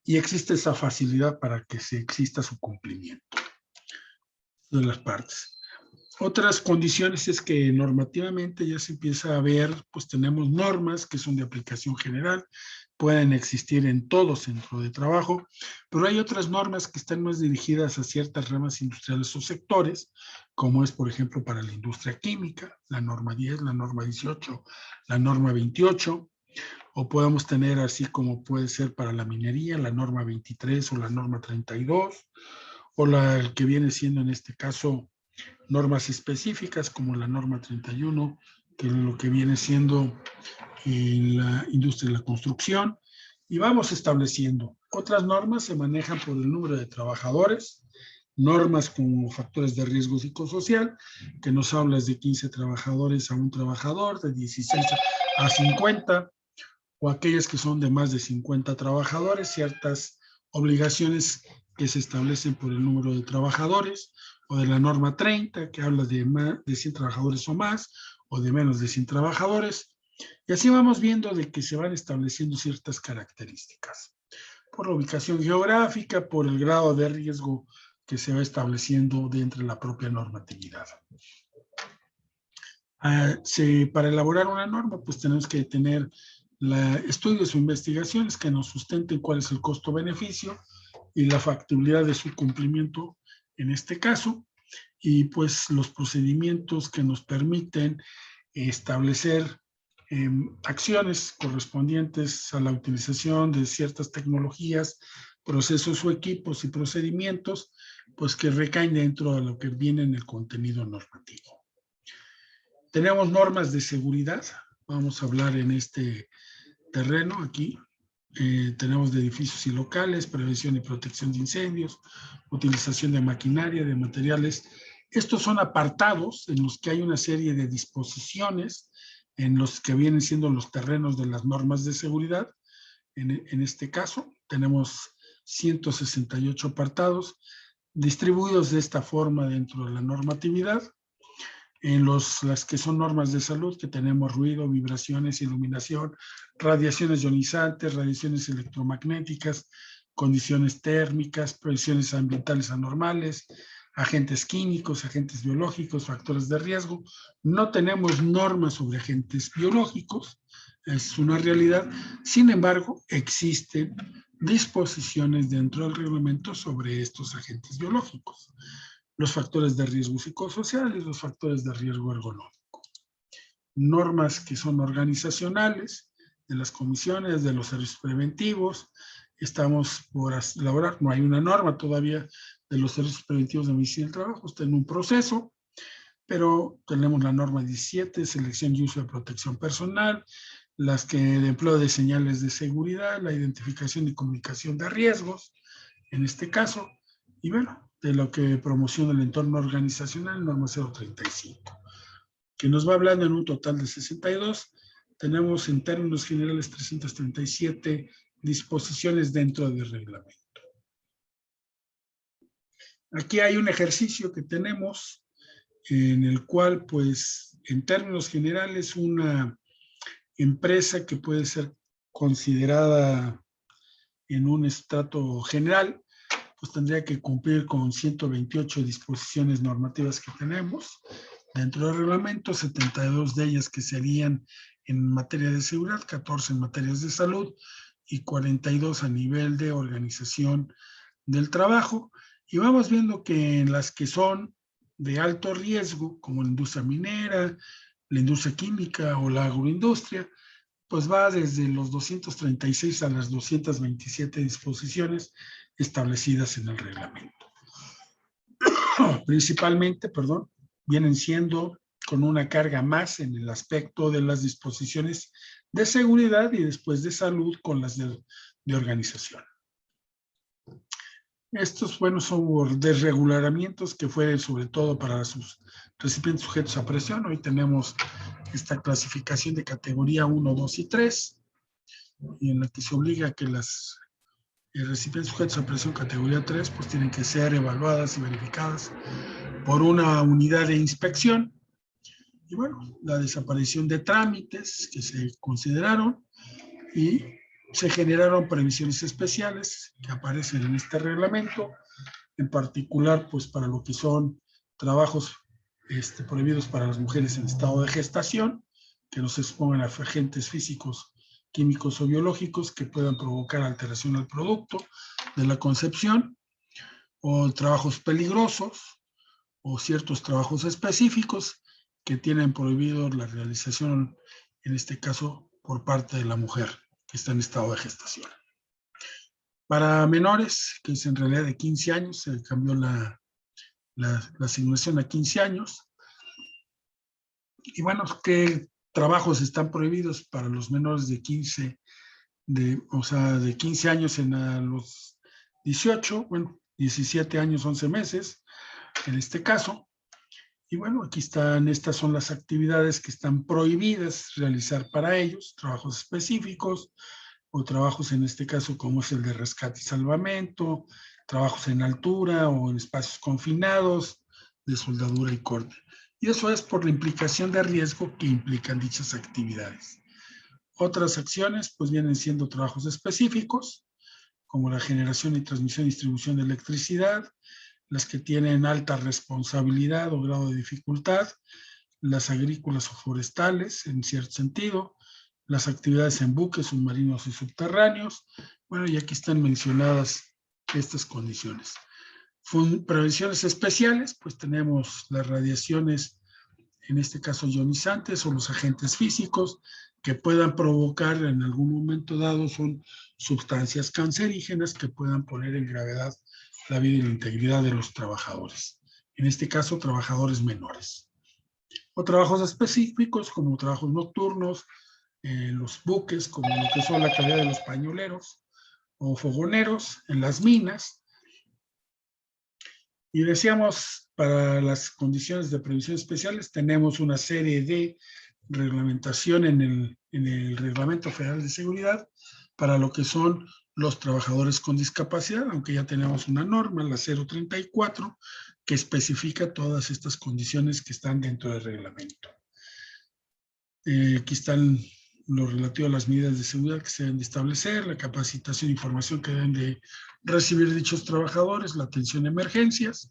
y existe esa facilidad para que se exista su cumplimiento de las partes? Otras condiciones es que normativamente ya se empieza a ver, pues tenemos normas que son de aplicación general, pueden existir en todo centro de trabajo, pero hay otras normas que están más dirigidas a ciertas ramas industriales o sectores, como es, por ejemplo, para la industria química, la norma 10, la norma 18, la norma 28, o podemos tener así como puede ser para la minería, la norma 23 o la norma 32, o la que viene siendo en este caso normas específicas como la norma 31, que es lo que viene siendo en la industria de la construcción, y vamos estableciendo. Otras normas se manejan por el número de trabajadores, normas como factores de riesgo psicosocial, que nos hablas de 15 trabajadores a un trabajador, de 16 a 50, o aquellas que son de más de 50 trabajadores, ciertas obligaciones que se establecen por el número de trabajadores, o de la norma 30, que habla de 100 trabajadores o más, o de menos de 100 trabajadores. Y así vamos viendo de que se van estableciendo ciertas características, por la ubicación geográfica, por el grado de riesgo que se va estableciendo dentro de la propia normatividad. Para elaborar una norma, pues tenemos que tener estudios o investigaciones que nos sustenten cuál es el costo-beneficio y la factibilidad de su cumplimiento en este caso, y pues los procedimientos que nos permiten establecer acciones correspondientes a la utilización de ciertas tecnologías, procesos o equipos y procedimientos, pues que recaen dentro de lo que viene en el contenido normativo. Tenemos normas de seguridad, vamos a hablar en este terreno aquí. Tenemos de edificios y locales, prevención y protección de incendios, utilización de maquinaria, de materiales. Estos son apartados en los que hay una serie de disposiciones en los que vienen siendo los terrenos de las normas de seguridad. En este caso, tenemos 168 apartados distribuidos de esta forma dentro de la normatividad. En las que son normas de salud, que tenemos ruido, vibraciones, iluminación, radiaciones ionizantes, radiaciones electromagnéticas, condiciones térmicas, previsiones ambientales anormales, agentes químicos, agentes biológicos, factores de riesgo. No tenemos normas sobre agentes biológicos, es una realidad. Sin embargo, existen disposiciones dentro del reglamento sobre estos agentes biológicos, los factores de riesgo psicosociales, los factores de riesgo ergonómico. Normas que son organizacionales, de las comisiones, de los servicios preventivos. Estamos por elaborar, no hay una norma todavía de los servicios preventivos de medicina del trabajo, está en un proceso, pero tenemos la norma 17, selección y uso de protección personal, las que de empleo de señales de seguridad, la identificación y comunicación de riesgos, en este caso, y bueno, de lo que promociona el entorno organizacional, norma 035, que nos va hablando en un total de 62. Tenemos en términos generales 337 disposiciones dentro del reglamento. Aquí hay un ejercicio que tenemos en el cual, pues, en términos generales, una empresa que puede ser considerada en un estrato general, pues tendría que cumplir con 128 disposiciones normativas que tenemos dentro del reglamento, 72 de ellas que serían en materia de seguridad, 14 en materias de salud y 42 a nivel de organización del trabajo. Y vamos viendo que en las que son de alto riesgo, como la industria minera, la industria química o la agroindustria, pues va desde los 236 a las 227 disposiciones establecidas en el reglamento. Principalmente, vienen siendo con una carga más en el aspecto de las disposiciones de seguridad y después de salud con las de organización. Estos, bueno, son desregulamientos que fue sobre todo para sus recipientes sujetos a presión. Hoy tenemos esta clasificación de categoría 1, 2 y 3, y en la que se obliga a que las recipientes sujetos a presión categoría 3 pues tienen que ser evaluadas y verificadas por una unidad de inspección. Y bueno, la desaparición de trámites que se consideraron y se generaron previsiones especiales que aparecen en este reglamento, en particular pues para lo que son trabajos prohibidos para las mujeres en estado de gestación, que no se expongan a agentes físicos, químicos o biológicos que puedan provocar alteración al producto de la concepción, o trabajos peligrosos, o ciertos trabajos específicos que tienen prohibido la realización, en este caso, por parte de la mujer que está en estado de gestación. Para menores, que es en realidad de 15 años, se cambió la asignación a 15 años. Y bueno, ¿qué trabajos están prohibidos para los menores de 15, de 15 años a los 18, bueno, 17 años, 11 meses, en este caso? Y bueno, aquí están, estas son las actividades que están prohibidas realizar para ellos, trabajos específicos o trabajos en este caso como es el de rescate y salvamento, trabajos en altura o en espacios confinados, de soldadura y corte. Y eso es por la implicación de riesgo que implican dichas actividades. Otras acciones pues vienen siendo trabajos específicos, como la generación y transmisión y distribución de electricidad, las que tienen alta responsabilidad o grado de dificultad, las agrícolas o forestales, en cierto sentido, las actividades en buques submarinos y subterráneos. Bueno, y aquí están mencionadas estas condiciones. Prevenciones especiales, pues tenemos las radiaciones, en este caso ionizantes, o los agentes físicos que puedan provocar en algún momento dado, son sustancias cancerígenas que puedan poner en gravedad la vida y la integridad de los trabajadores, en este caso trabajadores menores. O trabajos específicos como trabajos nocturnos, los buques, como lo que son la calidad de los pañoleros o fogoneros en las minas. Y decíamos, para las condiciones de previsión especiales tenemos una serie de reglamentación en el Reglamento Federal de Seguridad para lo que son los trabajadores con discapacidad, aunque ya tenemos una norma, la 034, que especifica todas estas condiciones que están dentro del reglamento. Aquí están lo relativo a las medidas de seguridad que se deben de establecer, la capacitación e información que deben de recibir dichos trabajadores, la atención a emergencias.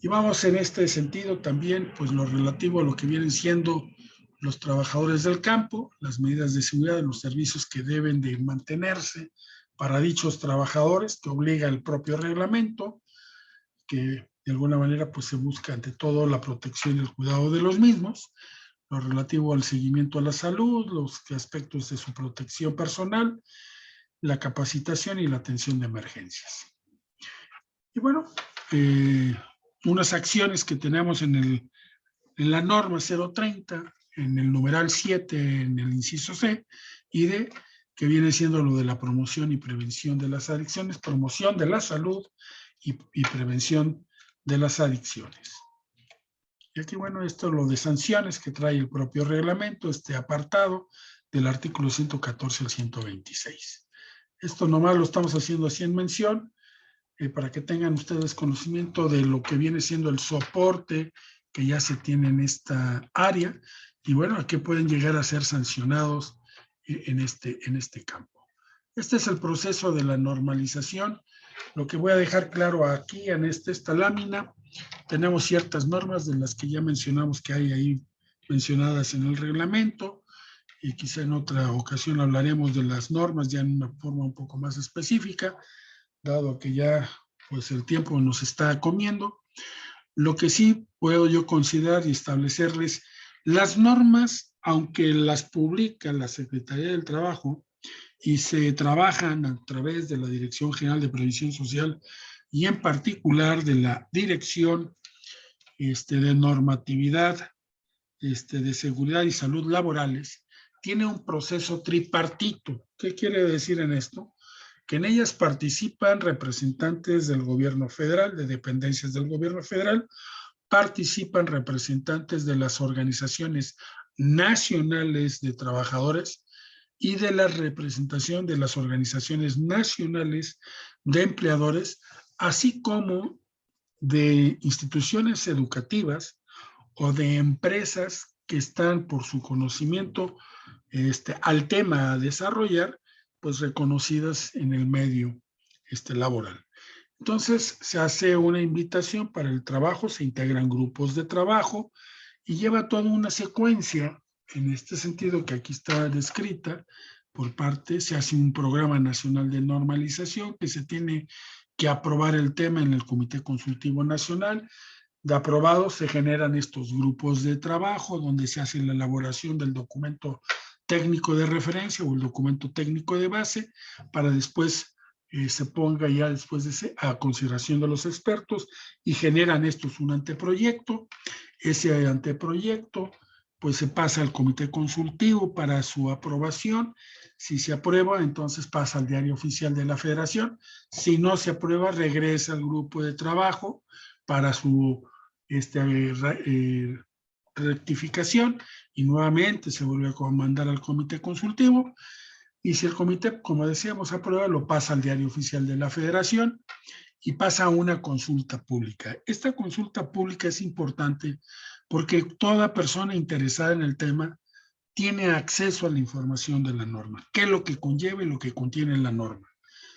Y vamos en este sentido también, pues lo relativo a lo que vienen siendo los trabajadores del campo, las medidas de seguridad, los servicios que deben de mantenerse para dichos trabajadores, que obliga el propio reglamento, que de alguna manera pues se busca ante todo la protección y el cuidado de los mismos, lo relativo al seguimiento a la salud, los aspectos de su protección personal, la capacitación y la atención de emergencias. Y bueno, unas acciones que tenemos en la norma 030, en el numeral 7, en el inciso C y D, que viene siendo lo de la promoción y prevención de las adicciones, promoción de la salud y prevención de las adicciones. Y aquí, bueno, esto es lo de sanciones que trae el propio reglamento, este apartado del artículo 114 al 126. Esto nomás lo estamos haciendo así en mención, para que tengan ustedes conocimiento de lo que viene siendo el soporte que ya se tiene en esta área y bueno, a qué pueden llegar a ser sancionados en este campo. Este es el proceso de la normalización. Lo que voy a dejar claro aquí en esta lámina, tenemos ciertas normas de las que ya mencionamos que hay ahí mencionadas en el reglamento y quizá en otra ocasión hablaremos de las normas ya en una forma un poco más específica, dado que ya pues el tiempo nos está comiendo. Lo que sí puedo yo considerar y establecerles las normas, aunque las publica la Secretaría del Trabajo y se trabajan a través de la Dirección General de Previsión Social y en particular de la Dirección de Normatividad de Seguridad y Salud Laborales, tiene un proceso tripartito. ¿Qué quiere decir en esto? Que en ellas participan representantes del gobierno federal, de dependencias del gobierno federal, participan representantes de las organizaciones nacionales de trabajadores y de la representación de las organizaciones nacionales de empleadores, así como de instituciones educativas o de empresas que están por su conocimiento al tema a desarrollar, pues reconocidas en el medio laboral. Entonces se hace una invitación para el trabajo, se integran grupos de trabajo y lleva toda una secuencia en este sentido que aquí está descrita por parte, se hace un programa nacional de normalización que se tiene que aprobar el tema en el Comité Consultivo Nacional. De aprobado se generan estos grupos de trabajo donde se hace la elaboración del documento técnico de referencia o el documento técnico de base para después se ponga ya después de ese a consideración de los expertos y generan estos un anteproyecto. Ese anteproyecto pues se pasa al comité consultivo para su aprobación. Si se aprueba, entonces pasa al diario oficial de la federación. Si no se aprueba, regresa al grupo de trabajo para su rectificación y nuevamente se vuelve a mandar al comité consultivo y si el comité, como decíamos, aprueba, lo pasa al diario oficial de la federación y pasa a una consulta pública. Esta consulta pública es importante porque toda persona interesada en el tema tiene acceso a la información de la norma, qué es lo que conlleva y lo que contiene la norma.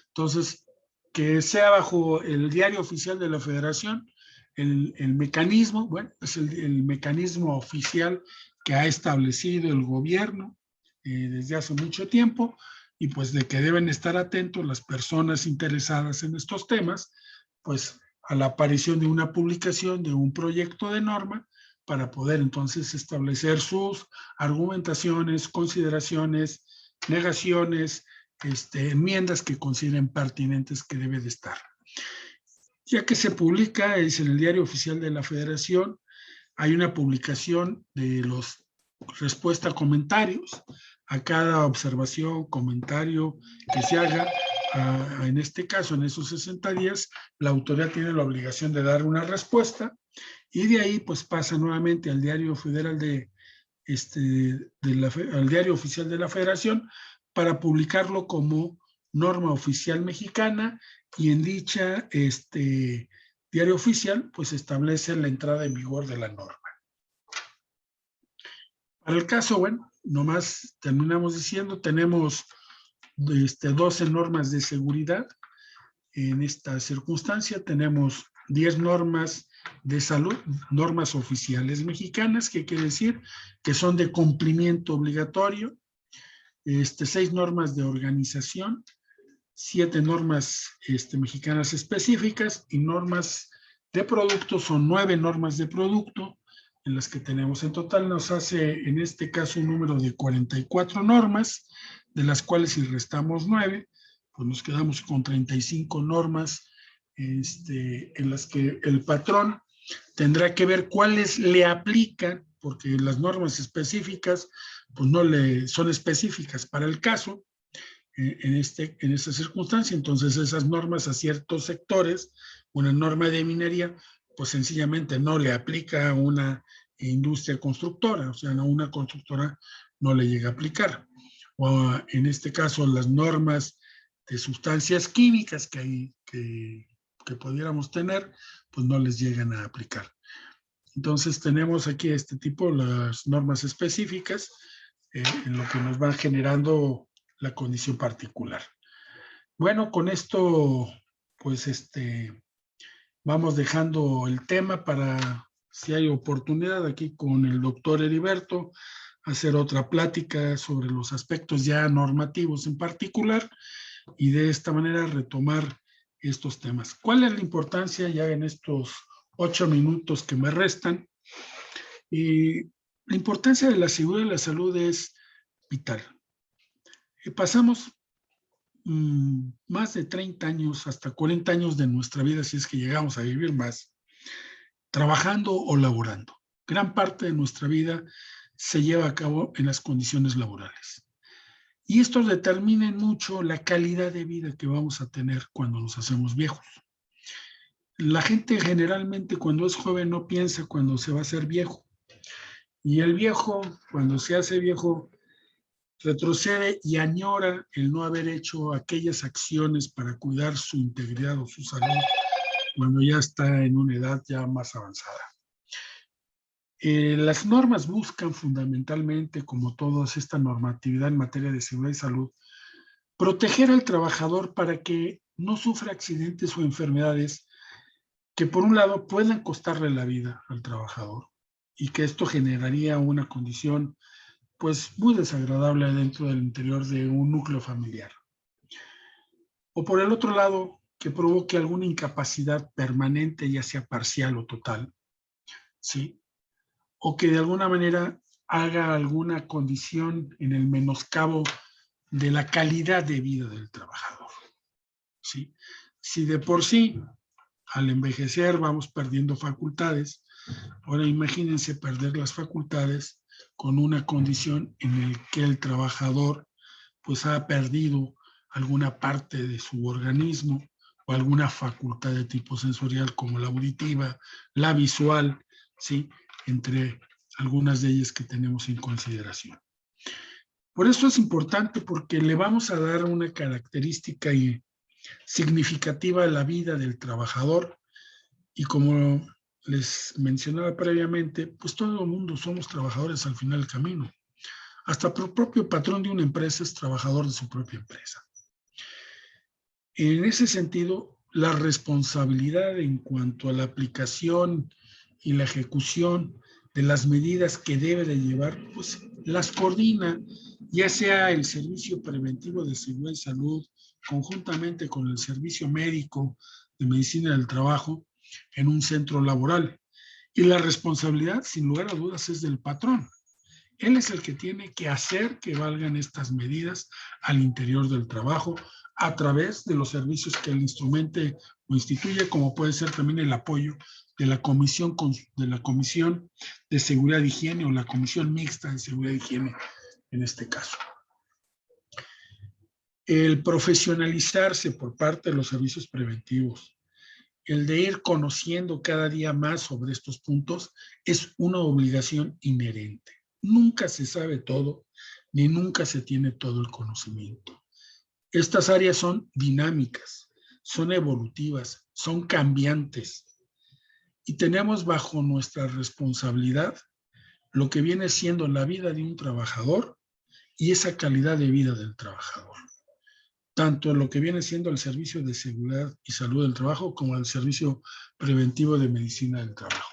Entonces, que sea bajo el diario oficial de la federación, el mecanismo, bueno, es el mecanismo oficial que ha establecido el gobierno desde hace mucho tiempo y pues de que deben estar atentos las personas interesadas en estos temas, pues a la aparición de una publicación de un proyecto de norma para poder entonces establecer sus argumentaciones, consideraciones, negaciones, enmiendas que consideren pertinentes que debe de estar. Ya que se publica, es en el diario oficial de la Federación, hay una publicación de los respuesta a comentarios, a cada observación, comentario que se haga, en este caso, en esos 60 días, la autoridad tiene la obligación de dar una respuesta y de ahí pues pasa nuevamente al diario federal al diario oficial de la Federación para publicarlo como norma oficial mexicana y en dicha diario oficial pues establece la entrada en vigor de la norma. Para el caso, bueno, nomás terminamos diciendo, tenemos 12 normas de seguridad. En esta circunstancia tenemos 10 normas de salud, normas oficiales mexicanas, que quiere decir que son de cumplimiento obligatorio, 6 normas de organización, 7 normas mexicanas específicas y normas de producto, son 9 normas de producto en las que tenemos. En total nos hace en este caso un número de 44 normas, de las cuales si restamos 9, pues nos quedamos con 35 normas en las que el patrón tendrá que ver cuáles le aplican, porque las normas específicas pues no le son específicas para el caso, en esta circunstancia. Entonces esas normas a ciertos sectores, una norma de minería, pues sencillamente no le aplica a una industria constructora, o sea, a una constructora no le llega a aplicar. O en este caso las normas de sustancias químicas que pudiéramos tener, pues no les llegan a aplicar. Entonces tenemos aquí este tipo, las normas específicas, en lo que nos van generando la condición particular. Bueno, con esto, pues vamos dejando el tema para, si hay oportunidad, aquí con el doctor Heriberto, hacer otra plática sobre los aspectos ya normativos en particular y de esta manera retomar estos temas. ¿Cuál es la importancia ya en estos 8 minutos que me restan? Y la importancia de la seguridad y la salud es vital. Pasamos más de 30 años, hasta 40 años de nuestra vida, si es que llegamos a vivir más, trabajando o laborando. Gran parte de nuestra vida se lleva a cabo en las condiciones laborales. Y esto determina mucho la calidad de vida que vamos a tener cuando nos hacemos viejos. La gente generalmente cuando es joven no piensa cuando se va a hacer viejo. Y el viejo, cuando se hace viejo, retrocede y añora el no haber hecho aquellas acciones para cuidar su integridad o su salud cuando ya está en una edad ya más avanzada. Las normas buscan fundamentalmente, como todas esta normatividad en materia de seguridad y salud, proteger al trabajador para que no sufra accidentes o enfermedades que por un lado puedan costarle la vida al trabajador y que esto generaría una condición pues muy desagradable dentro del interior de un núcleo familiar. O por el otro lado, que provoque alguna incapacidad permanente, ya sea parcial o total, ¿sí? O que de alguna manera haga alguna condición en el menoscabo de la calidad de vida del trabajador, ¿sí? Si de por sí, al envejecer, vamos perdiendo facultades, ahora imagínense perder las facultades con una condición en la que el trabajador pues ha perdido alguna parte de su organismo o alguna facultad de tipo sensorial como la auditiva, la visual, ¿sí? Entre algunas de ellas que tenemos en consideración. Por eso es importante, porque le vamos a dar una característica significativa a la vida del trabajador, y como les mencionaba previamente, pues todo el mundo somos trabajadores al final del camino. Hasta el propio patrón de una empresa es trabajador de su propia empresa. En ese sentido, la responsabilidad en cuanto a la aplicación y la ejecución de las medidas que debe de llevar, pues las coordina, ya sea el Servicio Preventivo de Seguridad y Salud, conjuntamente con el Servicio Médico de Medicina del Trabajo, en un centro laboral. Y la responsabilidad, sin lugar a dudas, es del patrón. Él es el que tiene que hacer que valgan estas medidas al interior del trabajo a través de los servicios que el instrumente o instituye, como puede ser también el apoyo de la Comisión de Seguridad e Higiene o la Comisión Mixta de Seguridad e Higiene en este caso. El profesionalizarse por parte de los servicios preventivos, el de ir conociendo cada día más sobre estos puntos, es una obligación inherente. Nunca se sabe todo, ni nunca se tiene todo el conocimiento. Estas áreas son dinámicas, son evolutivas, son cambiantes. Y tenemos bajo nuestra responsabilidad lo que viene siendo la vida de un trabajador y esa calidad de vida del trabajador. tanto lo que viene siendo el servicio de seguridad y salud del trabajo como el servicio preventivo de medicina del trabajo.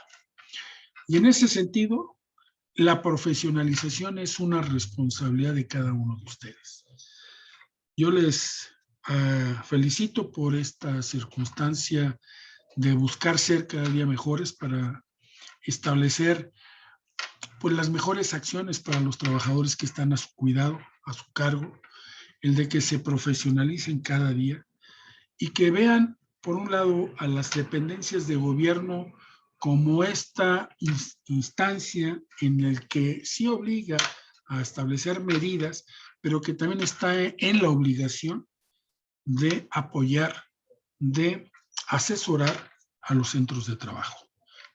Y en ese sentido, la profesionalización es una responsabilidad de cada uno de ustedes. Yo les felicito por esta circunstancia de buscar ser cada día mejores para establecer pues, las mejores acciones para los trabajadores que están a su cuidado, a su cargo, el de que se profesionalicen cada día y que vean, por un lado, a las dependencias de gobierno como esta instancia en la que sí obliga a establecer medidas, pero que también está en la obligación de apoyar, de asesorar a los centros de trabajo.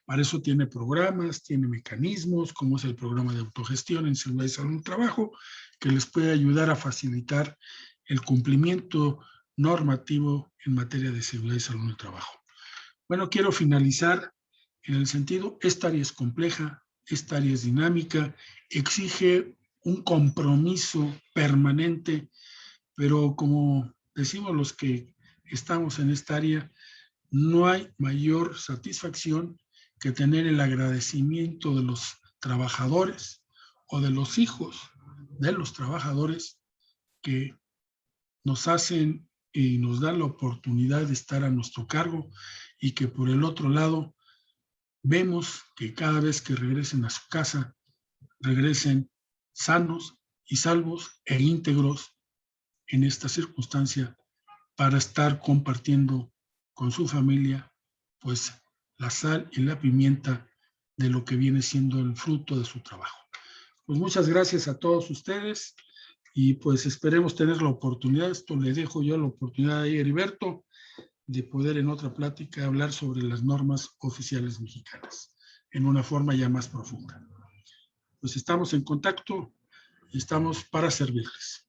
Para eso tiene programas, tiene mecanismos, como es el programa de autogestión en seguridad y salud del trabajo, que les puede ayudar a facilitar el cumplimiento normativo en materia de seguridad y salud del trabajo. Bueno, quiero finalizar en el sentido, esta área es compleja, esta área es dinámica, exige un compromiso permanente, pero como decimos los que estamos en esta área, no hay mayor satisfacción que tener el agradecimiento de los trabajadores o de los hijos de los trabajadores que nos hacen y nos dan la oportunidad de estar a nuestro cargo y que por el otro lado vemos que cada vez que regresen a su casa, regresen sanos y salvos e íntegros en esta circunstancia para estar compartiendo con su familia, pues la sal y la pimienta de lo que viene siendo el fruto de su trabajo. Pues muchas gracias a todos ustedes y pues esperemos tener la oportunidad, esto le dejo yo la oportunidad a Heriberto, de poder en otra plática hablar sobre las normas oficiales mexicanas en una forma ya más profunda. Pues estamos en contacto y estamos para servirles.